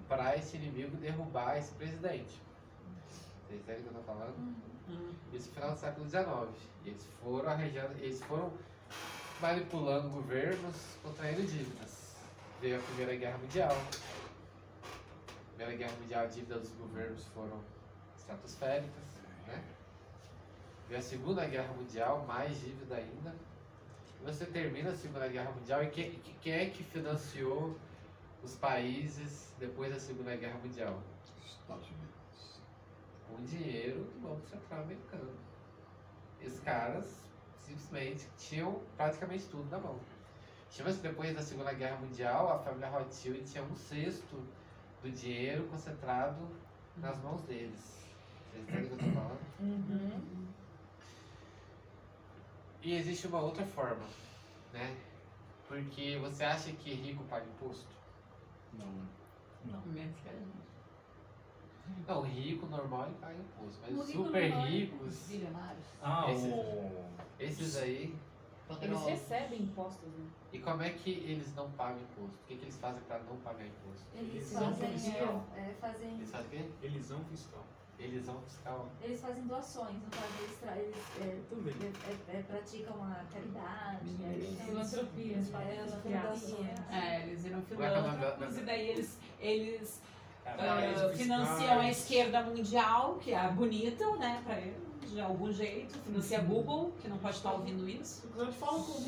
para esse inimigo derrubar esse presidente. Vocês entendem o que eu estou falando? Isso no final do século XIX. Eles foram manipulando governos, contraindo dívidas. Veio a Primeira Guerra Mundial. Primeira Guerra Mundial, a dívida dos governos foram estratosféricas, né? Veio a Segunda Guerra Mundial, mais dívida ainda. E você termina a Segunda Guerra Mundial e quem é que financiou os países depois da Segunda Guerra Mundial? Estados Unidos. Com dinheiro do Banco Central americano. Esses caras simplesmente tinham praticamente tudo na mão. Chama-se depois da Segunda Guerra Mundial, a família Rothschild tinha 1/6 do dinheiro concentrado nas mãos deles. Vocês entendem o que eu estou falando? E existe uma outra forma, né? Porque você acha que rico paga imposto? Não, menos que a gente. Não, rico normal ele paga imposto, mas O os rico super normal, ricos, Bilionários. esses aí. Eles recebem impostos, né? E como é que eles não pagam imposto? O que eles fazem para não pagar imposto? Eles Elisão fazem, fiscal. fazem, Eles fazem o quê? Elisão fiscal. Elisão fiscal. eles fazem doações, no caso eles praticam a caridade, né? Eles têm- Filantropia. eles fazem filantropia. Eles viram Como é que é o nome da- filântropos e daí eles Paraíso financiam fiscal. a esquerda mundial, que é bonita, né, pra eles, de algum jeito. Financia a Google, que não pode estar ouvindo isso. Eu te falo como.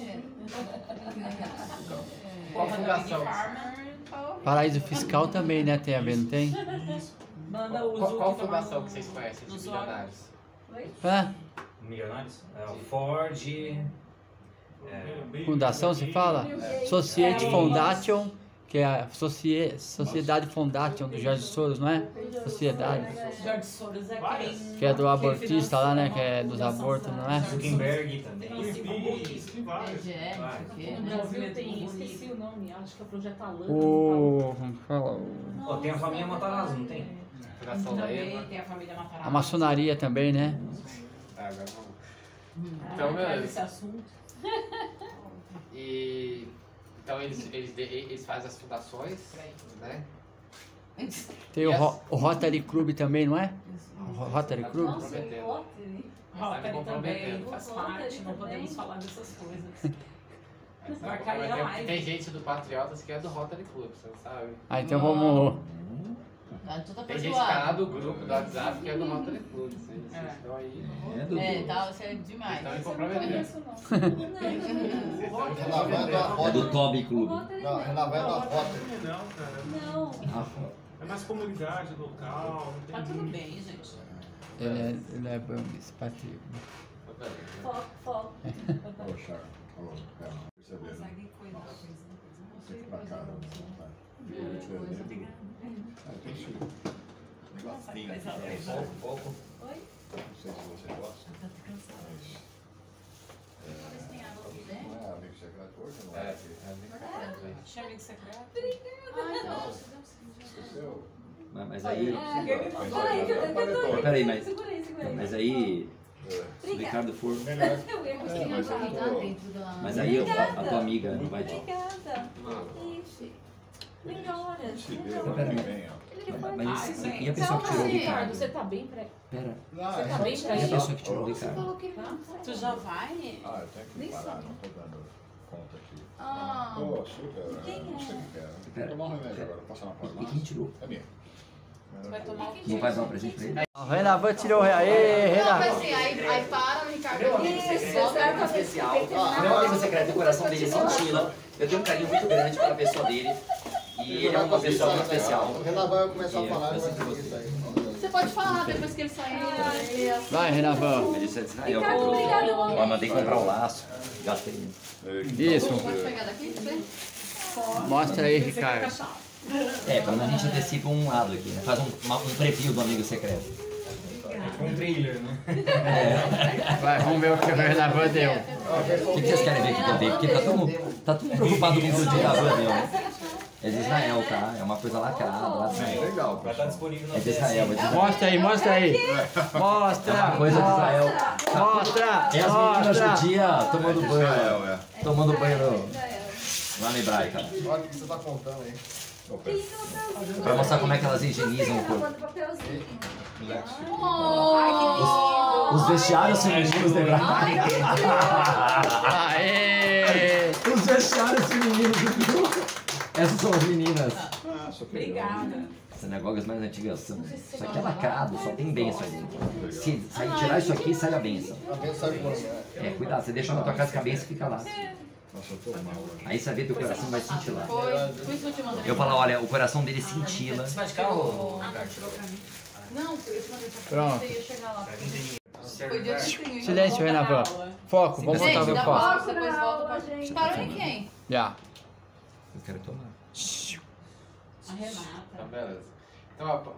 Qual Manda fundação? Big Pharma, Paraíso fiscal também, né? Tem a ver, não tem? manda o Qual Zuckerberg fundação no- que vocês conhecem de nos milionários? Ah, Milionários? É o Ford. fundação, você fala? Society Foundation, que é a Sociedade Foundation do Jorge Soros, não é? Sociedade. George Soros é quem... Que é do abortista financia lá, né? uma Que é dos fundação abortos, não é? Zuckerberg também. Financia um abortista. Tem vários. EGR, não sei o quê, No né? Brasil tem, esqueci o nome, acho que é o Projeto Alan. Como fala? Ó, tem a família Matarazzo, não tem? Fundação Também Lema. tem a família Matarazzo. A maçonaria também, né? Agora vamos. Ah, Então, quero beleza. esse assunto. E então eles fazem as fundações, né? Tem o Rotary Club também, não é? O Rotary Club? Nossa, Prometendo. o Rotary. Rotary também comprometendo. faz O parte, Rotary não também. podemos falar dessas coisas. Vai Mas cair a live. tem gente do Patriotas que é do Rotary Club, você não sabe? Ah, então vamos. Ah, então tá Tem gente que tá lá perdoado. do grupo do WhatsApp que é do Rotary Club. Vocês estão aí. Tá, você é demais. Estão me Não comprometendo. conheço, não. Vocês estão me Renavan da comprometendo. É do Roda. Toby Club. Rotary Não, Renavan da Roda. Não, cara. não. É mais comunidade local. Não tem Tá tudo muito. bem, gente. Ele é bom, participativo. Foco. Ô, Char. Ô, Pera. Perceberam? Consegue cuidar da coisa. Fica pra cá. Tem suco. Negocinho. Pouco. Oi? Não sei se você gosta. Tá cansado. Mas não é amigo secreto hoje, não é? Tinha amigo secreto? Ai, nossa. Esqueceu? Mas aí. Ai, Peraí, mas- Segurei. Mas aí, É. se o Ricardo for. Melhor. Eu ia É, conseguir mas entrar. eu Tá tô- dentro da... Mas aí a tua amiga não vai te. Obrigada. Ixi. Melhora. Se vê, não vem, ó. Mas e a pessoa que tirou o Ricardo, Ricardo? você tá bem pra... Pera. Você tá bem pra E a isso? pessoa que tirou o Você Ricardo? falou que ele não consegue. Tu já vai? Ah, eu tenho que parar, não tô dando conta aqui. Ah. Pô, super. Quem é? Não sei o que quero. Pera, Vou tomar um remédio pera. agora, vou passar na E quem farmácia. tirou? É minha. Vai tomar o Não vai dar um presente pra ele? O Renavan tirou. Aê, Não, Renavan. mas assim, aí para o Ricardo. Meu amigo especial. Meu amigo secreto, o coração dele cintila. Eu tenho um carinho muito grande pela pessoa dele. E ele é uma pessoa muito especial. O Renan vai começar a falar, eu vai sinto isso aí. Você pode falar depois que ele sair. Vai, Renavan. Ele disse de Israel. Ricardo, obrigado. Eu mandei comprar o laço. Gastei. Isso. Pode pegar daqui, você? Mostra aí, Ricardo. Quando a gente antecipa um lado aqui, né? Faz um preview do amigo secreto. Um trailer, né? Vai, vamos ver o que o Renavan deu. O que vocês querem ver que eu dei? Porque tá tudo preocupado com o que o Renavan deu, né? É de Israel, tá? É uma coisa lacrada. Lá de Israel. Legal, Vai estar disponível no É de Israel. É de Israel. Mostra aí, mostra aí. É Mostra. uma coisa de Israel. Mostra. É as meninas Mostra. judias tomando Israel, banho. é. Tomando banho lá na hebraica. Olha o que você tá contando aí. Pra mostrar como é que elas higienizam o corpo. Os vestiários femininos da hebraica. Aê. Os vestiários femininos. Essas são as meninas. Obrigada. Sinagogas mais antigas são. Isso aqui é lacrado, só tem bênção aí dentro. Se tirar isso aqui, sai a bênção. A mensagem boa, né? Cuidado, você deixa na tua casa que a bênção fica lá. Nossa, eu tô mal hoje. Aí você vê que o coração vai cintilar. Foi isso que eu te mandei. Eu falo, olha, o coração dele cintila. Você vai de carro? Não, eu te mandei pra Pronto. você ia chegar lá. Foi dia que Silêncio, Renavan. Foco, vamos voltar Gente, pro dá foco. pausa, depois volta pra gente. Parou em quem? Já. Eu quero tomar. A Renata. Então, beleza. Então,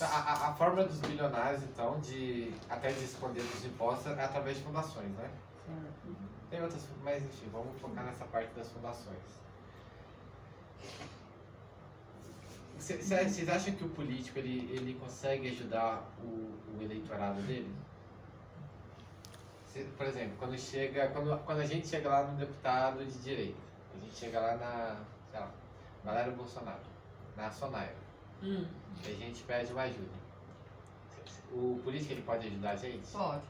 a forma dos bilionários, então, até de esconder os impostos é através de fundações, né? Tem outras, mas enfim, vamos focar nessa parte das fundações. Vocês acham que o político ele consegue ajudar o eleitorado dele? Por exemplo, quando a gente chega lá no deputado de direita, a gente chega lá na, sei lá, Valério Bolsonaro, na Sonaira, e a gente pede uma ajuda. O político ele pode ajudar a gente? Pode.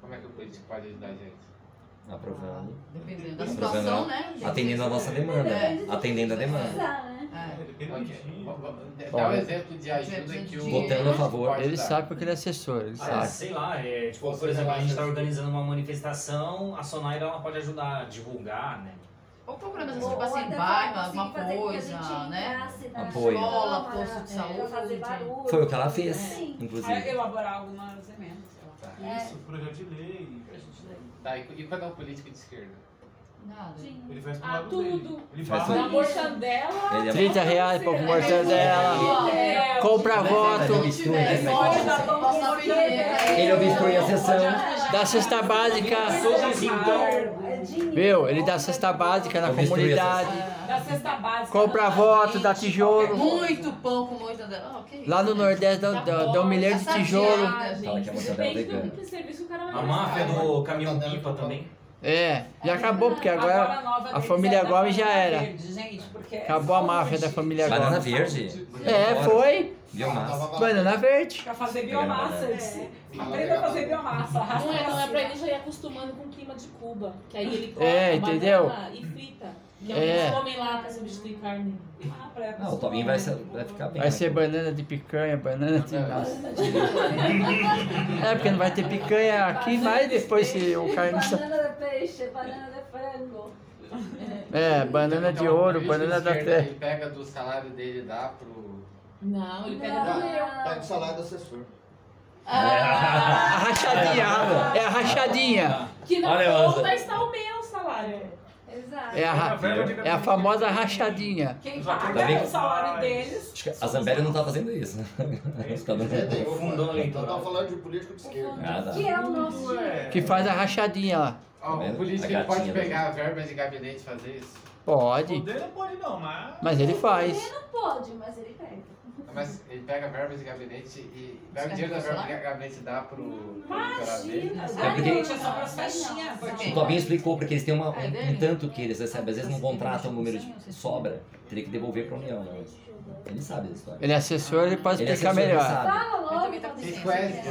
Como é que o político pode ajudar a gente? Aprovando. Dependendo da situação, né? Atendendo a nossa demanda. Atendendo a demanda. Dá um exemplo de ajuda que o... Votando a favor. Ele sabe porque ele é assessor, ele sabe. Sei lá, tipo, por exemplo, a gente está organizando uma manifestação, a Sonaira ela pode ajudar a divulgar, né? Ou programas assim, tipo assim, bairro, alguma coisa, né? Apoio. Escola, posto de saúde. Foi o que ela fez, inclusive. Elaborar algumas emendas. Isso, projeto de lei. Tá, e quando é um político de esquerda? Nada. Ele faz pro lado dele. Tudo. Ele Faz fala. Uma mortadela. Ele é 30 reais por mortadela. Compra voto. Ele obstrui a sessão. Dá cesta básica. Viu? Ele dá cesta básica na comunidade. Da cesta básica. Compra voto, dá tijolo. Muito pão com mortadela. Ah, ok. Lá no Nordeste dá um milhão de tijolo. Fala que é mortadela vegana. A máfia do caminhão-pipa também. É, já acabou, porque agora a família Gomes já era. Acabou a máfia da família Gomes. Banana verde? É, foi. Biomassa. Banana verde. Pra fazer biomassa. Aprenda a fazer biomassa. Não é pra ele já ir acostumando com o clima de Cuba. Que aí ele É, corta entendeu? banana e frita. Que É. eles comem lá pra substituir carne. Ah, o Tominho vai ficar bem. Vai ser banana de picanha, banana de massa. É, porque não vai ter picanha aqui, mas depois se o carniça... Banana de peixe, banana de frango. É, banana de ouro, banana da terra. Ele pega do salário dele e dá pro... Não, ele pega do meu. Pega o salário do assessor. A rachadinha, é a rachadinha. Que na Olha, conta está o meu salário. Exato. É a famosa rachadinha. Quem Tá paga vendo? o salário deles. Acho que a Zambelli não tá fazendo isso. Tá dando- Fundão Eu eleitoral. tava falando de político de esquerda. Ah, tá. Que é o nosso. Que faz a rachadinha lá. Ó, vendo? o político A ele pode gatinha pegar a verba de gabinete e fazer isso? Pode, Poder não pode não, mas... mas ele faz. Ele não pode, mas ele pega. Mas ele pega a verba de gabinete e pega o dinheiro da verba de gabinete e dá pro eleitorado dele. Imagina! Gente, é só para as festinhas. O Tobinho explicou porque eles têm um tanto que eles recebem. Às vezes não contratam um número de sobra. Teria que devolver para a União, né? Ele sabe da história. Ele é assessor, ele pode explicar melhor. Fala logo. Ele também tá Vocês com conhecem?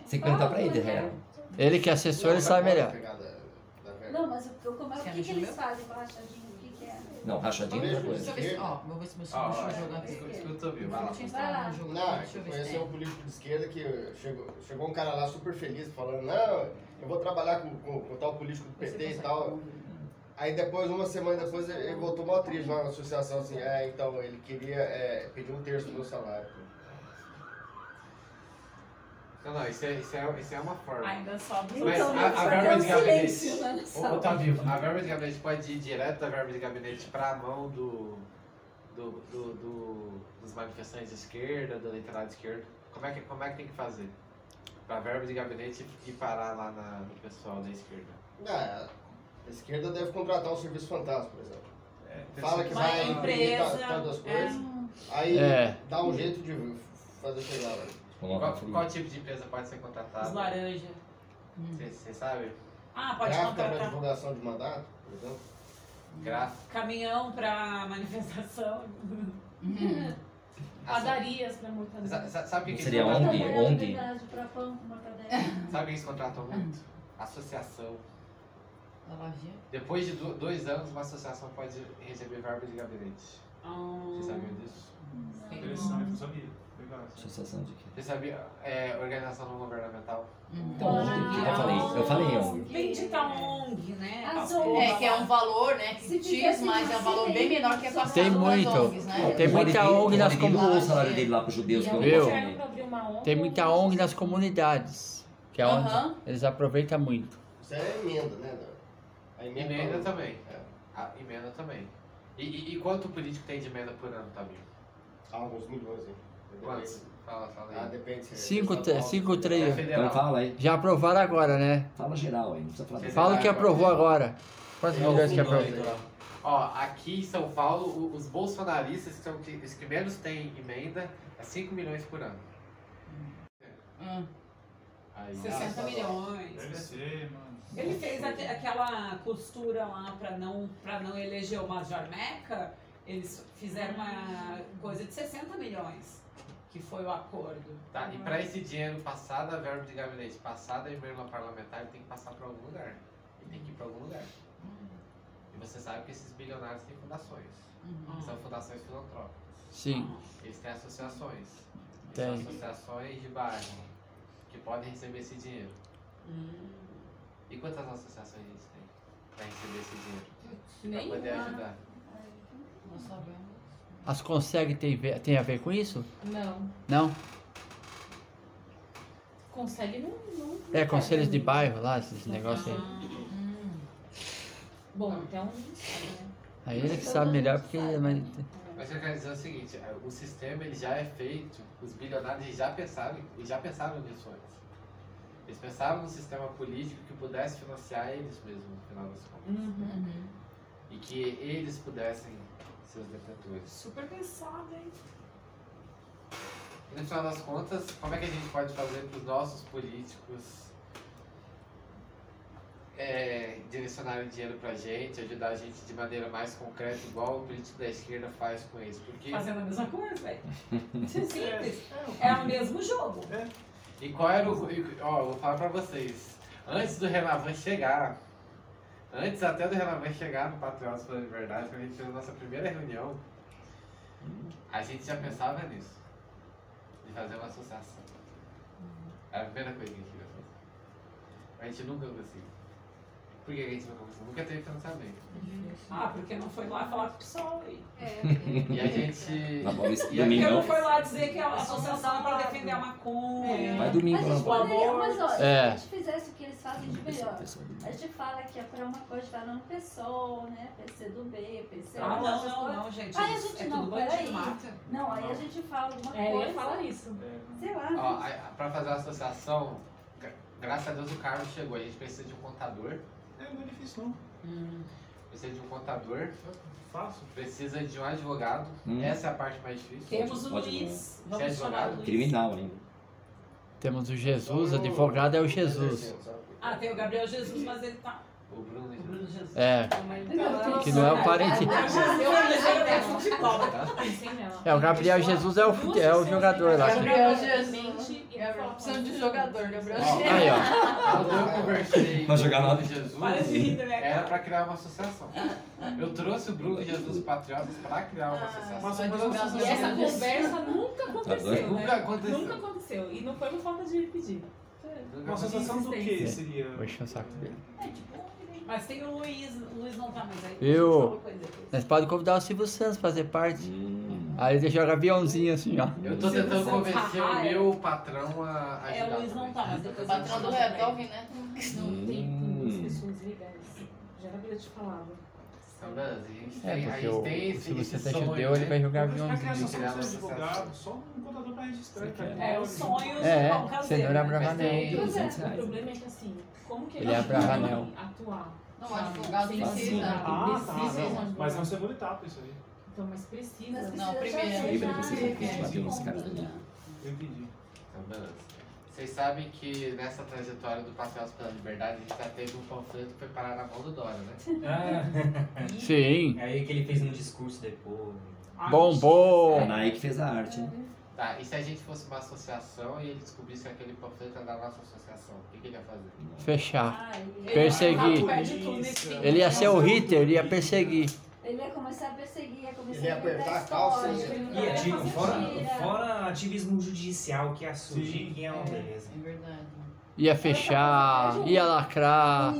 Tem que perguntar para ele, real. Ele que é assessor, ele sabe melhor. Não, mas o que eles fazem com o rachadinho? O que é? Não, rachadinho é outra Deixa eu coisa. ver se. Ó, vou ver se meu deixa eu jogar aqui. Escuta, viu? Vai lá. Deixa eu instalar no jogo. Não, Deixa eu eu ver se conheci tem. um político de esquerda que chegou um cara lá super feliz falando, não, eu vou trabalhar com tal político do PT e tal. Aí depois, uma semana depois, ele voltou mal triste lá na associação, assim, então ele queria pedir 1/3 do meu salário. Não, isso é uma forma. Ainda sobe. Mas Então, a verba de gabinete. silêncio, né, na sala. Tá vivo. A verba de gabinete pode ir direto da verba de gabinete para a mão dos manifestantes de esquerda, do eleitorado de esquerda. Como é que tem que fazer? Para a verba de gabinete ir parar lá no pessoal da esquerda. A esquerda deve contratar um serviço fantasma, por exemplo. Fala que Uma vai empresa, tantas coisas, aí dá um jeito de fazer chegar lá. Qual tipo de empresa pode ser contratada? Os laranja. Você sabe? Ah, pode Gráfica para contratar. divulgação de mandato, por exemplo. Gráfico. Caminhão para manifestação. Padarias para mortadela. Sabe o que Seria eles ONG, contratam? ONG. Sabe o que eles contratam muito? Associação. Da lojinha. Depois de 2 anos, uma associação pode receber verba de gabinete. Você sabia disso? Interessante, não sabia. Legal. Associação de quê? Você sabia? Organização não governamental. Então, ONG, eu falei ONG. Bendita ONG, né? As É, que é um valor, né, que Se diz, tivesse mas é um valor bem menor que a passada Tem das muito. ONGs, né? Tem muita ONG nas comunidades. Ele doou o comunidades. salário dele lá para os judeus que eu Viu? Tem muita ONG nas comunidades. Que é onde Aham. eles aproveitam muito. Isso é emenda, né? A Emenda também. A emenda também. E quanto o político tem de emenda por ano, Tabio? Alguns milhões, hein? Quantos? Fala aí. Depende se 5 trilhões. Então fala aí. Já aprovaram agora, né? Fala geral aí, não precisa falar. Fala o que aprovou agora. Quantos milhões que aprovou? Ó, aqui em São Paulo, os bolsonaristas, que são os que menos têm emenda, é 5 milhões por ano. Aí, 60 milhões. Deve ser, mano. Ele fez aquela costura lá para não eleger o Major Meca. Eles fizeram uma coisa de 60 milhões, que foi o acordo. Tá, e para esse dinheiro passar da verba de gabinete, passar da emenda parlamentar, ele tem que passar para algum lugar. Ele tem que ir para algum lugar. E você sabe que esses bilionários têm fundações. São fundações filantrópicas. Sim. Eles têm associações. Tem. São associações de bairro que podem receber esse dinheiro. E quantas associações eles têm para receber esse dinheiro? Para poder ajudar? Não sabemos. As conseguem tem a ver com isso? Não. Não? Consegue não. É, conselhos de bairro lá, esses negócios aí. Bom, então não sabe, né? Aí ele que sabe melhor porque. Mas eu quero dizer o seguinte, o sistema ele já é feito, os bilionários eles já pensaram nisso antes. Eles pensavam num sistema político que pudesse financiar eles mesmos, no final das contas. E que eles pudessem ser os detentores. Super pensado, hein? E no final das contas, como é que a gente pode fazer para os nossos políticos direcionarem dinheiro pra gente, ajudar a gente de maneira mais concreta, igual o político da esquerda faz com eles? Porque... Fazendo a mesma coisa, velho. Simples. É o mesmo jogo. E qual era o... Ó, vou falar pra vocês. Antes do Renavan chegar, antes até do Renavan chegar no Patriotas pela Liberdade, quando a gente fez a nossa primeira reunião, a gente já pensava nisso. De fazer uma associação. Era a primeira coisa que a gente ia fazer. A gente nunca conseguiu. Por que a gente não conseguiu? Nunca teve financiamento. Porque não foi lá falar com o pessoal aí. E a gente... Porque não foi lá dizer que a associação é para defender a maconha. Vai domingo Mas, lá. mas olha, se É. a gente fizesse o que eles fazem de melhor, a gente fala que é para uma coisa, vai lá no PSOL, né? PCdoB, PCO. Não, gente. Aí a gente, é não, tudo peraí. bandido, mata. Não, aí a gente fala alguma Eu coisa. ia falar isso. Sei lá. Ó, pra fazer a associação, graças a Deus o Carlos chegou. A gente precisa de um contador. Não é difícil, não. precisa de um contador, Fácil. precisa de um advogado. Essa é a parte mais difícil. Temos o Luiz. Você é advogado? Criminal ainda. Temos o Jesus, advogado é o Jesus. Ah, tem o Gabriel Jesus, mas ele tá... O Bruno Jesus. É, que não é o parente. É, o Gabriel Jesus é o jogador lá. Gabriel Jesus. Precisamos de jogador, Gabriel Jesus. Aí, ó. Quando eu conversei com Vai jogar o Bruno nada. Jesus, né, era para criar uma associação. Eu trouxe o Bruno Jesus Patriotas para criar uma associação. E essa conversa nunca aconteceu, né? Nunca aconteceu. Nunca aconteceu. E não foi por falta de pedir. Uma associação do que seria? Vou encher o saco dele. Mas tem o Luiz não tá mais aí. Viu? Nós podemos convidar o Silvio Santos pra fazer parte. Aí ele joga aviãozinho assim, ó. Eu tô tentando convencer o meu patrão a ajudar. É, o Luiz não tá, mas depois O patrão do Redolvin, né? Não tem duas pessoas legais. Já era vida de falava. É, porque se você tá judeu, ele vai jogar aviãozinho. Só um contador pra registrar. É o sonho É, senhor Abravanel. O problema é que assim, como que Ele é Abravanel. atuar? Não, o advogado precisa. Não. Mas é uma segunda etapa isso aí. Então, mas precisa. Não, primeiro. Eu entendi. Então, beleza. Vocês sabem que nessa trajetória do Patriotas pela Liberdade, a gente já teve um panfleto que foi parar na mão do Dória, né? Sim. É aí que ele fez um discurso depois. Bombou! A Nike fez a arte, né? Tá, e se a gente fosse uma associação e ele descobrisse que aquele panfleto era da nossa associação, o que ele ia fazer? Fechar. Perseguir. Ele ia ser o Hitler, ele ia perseguir. Ele ia começar a perseguir, ia começar Ele ia a inventar apertar a calça. Fora ativismo judicial que é surgir, que é uma beleza. É verdade. Ia fechar, ia lacrar.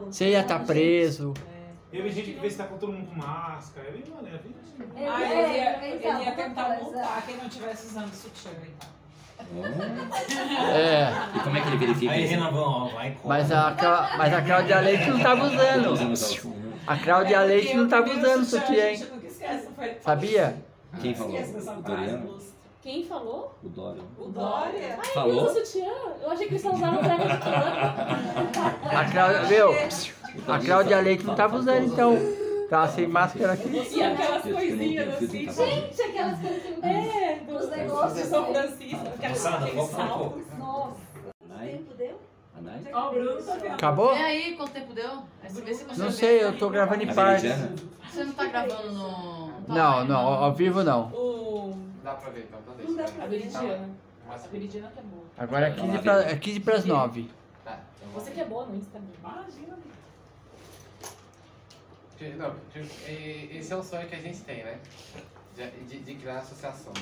Você ia estar preso. Eu vi gente que vê se tá com todo mundo com máscara. Eu vi, mano, Ele ia tentar multar quem não estivesse usando sutiã e tal. É. E como é que ele verifica Aí, isso? Renavão, vai Mas a Cláudia Leite não tava usando. A Cláudia Leite não tava usando sutiã, hein? Sabia? Quem falou? O Doriano? Quem falou? O Dória. O Dória. Ai, Falou? usa sutiã? Eu achei que eles só usaram pra A Cláudia, viu? A Cláudia Leite não tava usando, então. Tava sem máscara aqui. E aquelas coisinhas assim. Gente, aquelas coisinhas. Dos negócios de São Francisco. Moçada, vamos pro Nossa, quanto tempo deu? Ó, o Bruno tá vendo. Acabou? E aí, quanto tempo deu? Aí você vê se você Não vê. sei, eu tô gravando em parte. Você não tá gravando no... Não, ao vivo não. Dá pra ver, então, não Não dá deixa. pra A ver. Veridiana. A Veridiana que é boa. Agora é 15 para as 9. Tá, então Você que é boa no Instagram. Imagina. Não, esse é um sonho que a gente tem, né? De criar uma associação.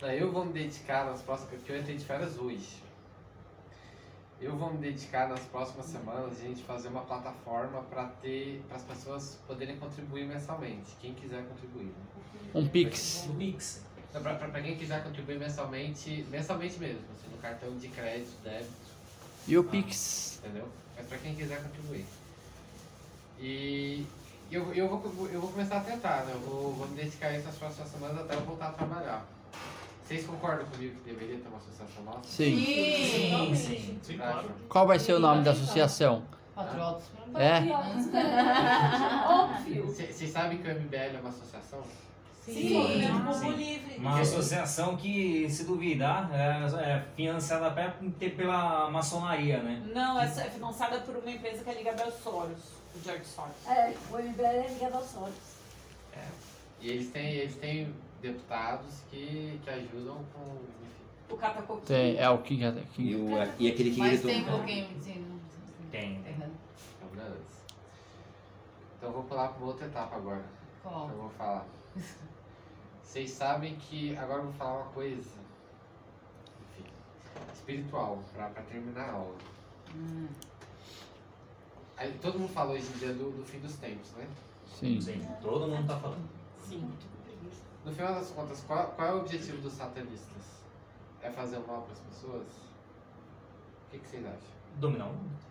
Não, eu vou me dedicar nas próximas... Porque eu entrei de férias hoje. Eu vou me dedicar nas próximas semanas a gente fazer uma plataforma para as pessoas poderem contribuir mensalmente. Quem quiser contribuir. Né? Um Pix. Para quem quiser contribuir mensalmente mesmo, assim, no cartão de crédito, débito. E o Pix. Entendeu? Mas para quem quiser contribuir. E eu vou começar a tentar, né? Eu vou me dedicar a isso nas próximas semanas até eu voltar a trabalhar. Vocês concordam comigo que deveria ter uma associação nossa? Sim. Sim. Claro. Qual vai ser o nome da associação? Patriotas. É? Óbvio. Vocês sabem que o MBL é uma associação? Sim. Uma associação que, se duvidar, é financiada até pela maçonaria, né? Não, essa é financiada por uma empresa que é ligada aos Soros, o George Soros. É, o MBL é ligado aos Soros. É. E eles têm deputados que ajudam com... Enfim. O Catacoquinho. Tem, é o King. E aquele que Mas gritou. tem um pouquinho, sim. Tem. Então, beleza. Então eu vou pular para uma outra etapa agora. Qual? Eu vou falar. Vocês sabem que... Agora eu vou falar uma coisa... Enfim, espiritual, para terminar a aula. Aí, todo mundo fala hoje em dia do fim dos tempos, né? Sim. Sim, todo mundo tá falando. Sim. No final das contas, qual é o objetivo dos satanistas? É fazer o mal para as pessoas? O que vocês acham? Dominar o mundo.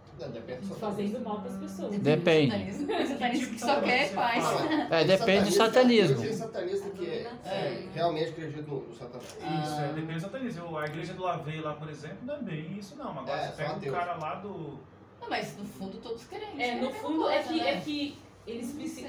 Fazendo mal para as pessoas. Depende. Satanista que só quer paz. É, depende do satanismo. Tem satanista que realmente acredita no satanás. Isso, depende do satanismo. A igreja do Lavei lá, por exemplo, não é bem isso não. Agora você pega um cara lá do... Não, mas no fundo todos querem. No fundo é que eles precisam.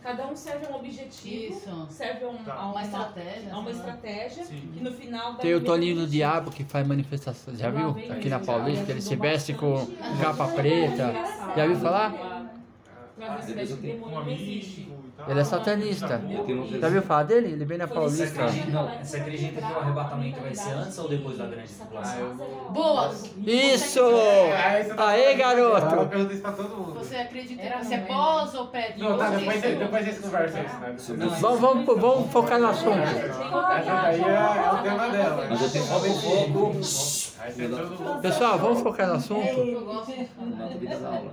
Cada um serve a um objetivo, Isso. serve a Uma estratégia. a uma estratégia que no final Tem o Toninho do Diabo que faz manifestação, já viu? Aqui na Paulista, ele se veste com capa preta. Já viu falar? Ele é satanista. Já viu falar dele? Ele vem na Paulista. Você acredita que o arrebatamento vai ser antes ou depois da grande tribulação? Boa! Isso! Aê, garoto! pergunto isso pra todo mundo. Você acredita que você é pós ou pré? Não, tá, depois a gente conversa isso, né? Vamos focar no assunto. Essa daí é o tema dela. Mas eu tenho foco. Pessoal, vamos focar no assunto?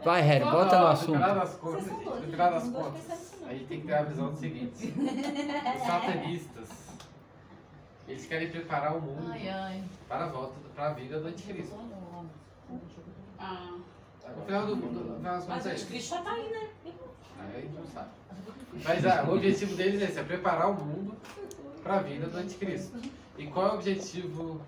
Vai, Harry, bota no assunto. No final das contas, a gente tem que ter a visão do seguinte. Os satanistas, eles querem preparar o mundo para a volta, para a vida do anticristo. No final das contas Mas o é isso. anticristo já tá aí, né? Aí a gente não sabe. Mas o objetivo deles é esse, é preparar o mundo para a vida do anticristo. E qual é o objetivo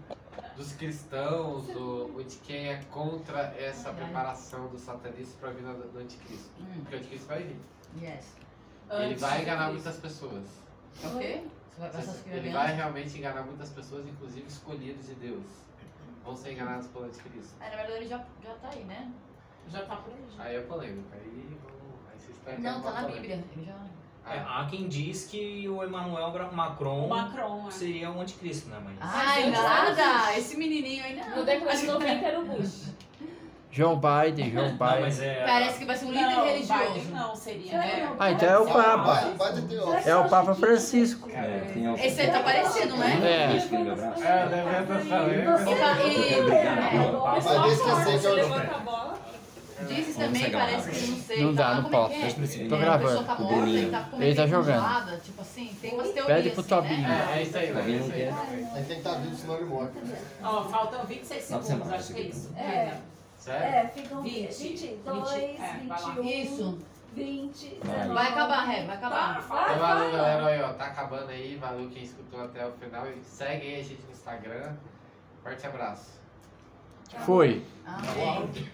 dos cristãos ou de quem é contra essa preparação dos satanistas para a vida do anticristo? Porque o anticristo vai vir. Ele vai enganar muitas pessoas. Ok? Ele vai realmente enganar muitas pessoas, inclusive escolhidos de Deus. Vão ser enganados pelo anticristo. Na verdade ele já tá aí, né? Já tá por aí. Aí é polêmico. Aí vocês estão Não, tá na Bíblia. Ele já... Há quem diz que o Emmanuel Macron, seria o anticristo, né, mãe? Ai, nada! Esse menininho aí não. No década de 90 era o Bush. João Biden. Parece que vai ser um líder religioso. Biden não, seria, né? Ah, então é o Papa. É o Papa Francisco. Esse aí tá parecendo, não é? Dizes também, parece que não sei. Não dá, não posso. Tô gravando. Ele tá jogando. Tipo assim, tem umas teorias. Pede pro Tobinho. É isso aí, Aí tem que estar vivo, senão ele morre. Ó, faltam 26 segundos, acho que é isso. Sério? Ficam 20, 22, 21, Isso. 20, Vai acabar, vai acabar. Então, valeu, galera. Aí, ó, tá acabando aí. Valeu quem escutou até o final. E segue aí a gente no Instagram. Forte abraço. Fui. Amém.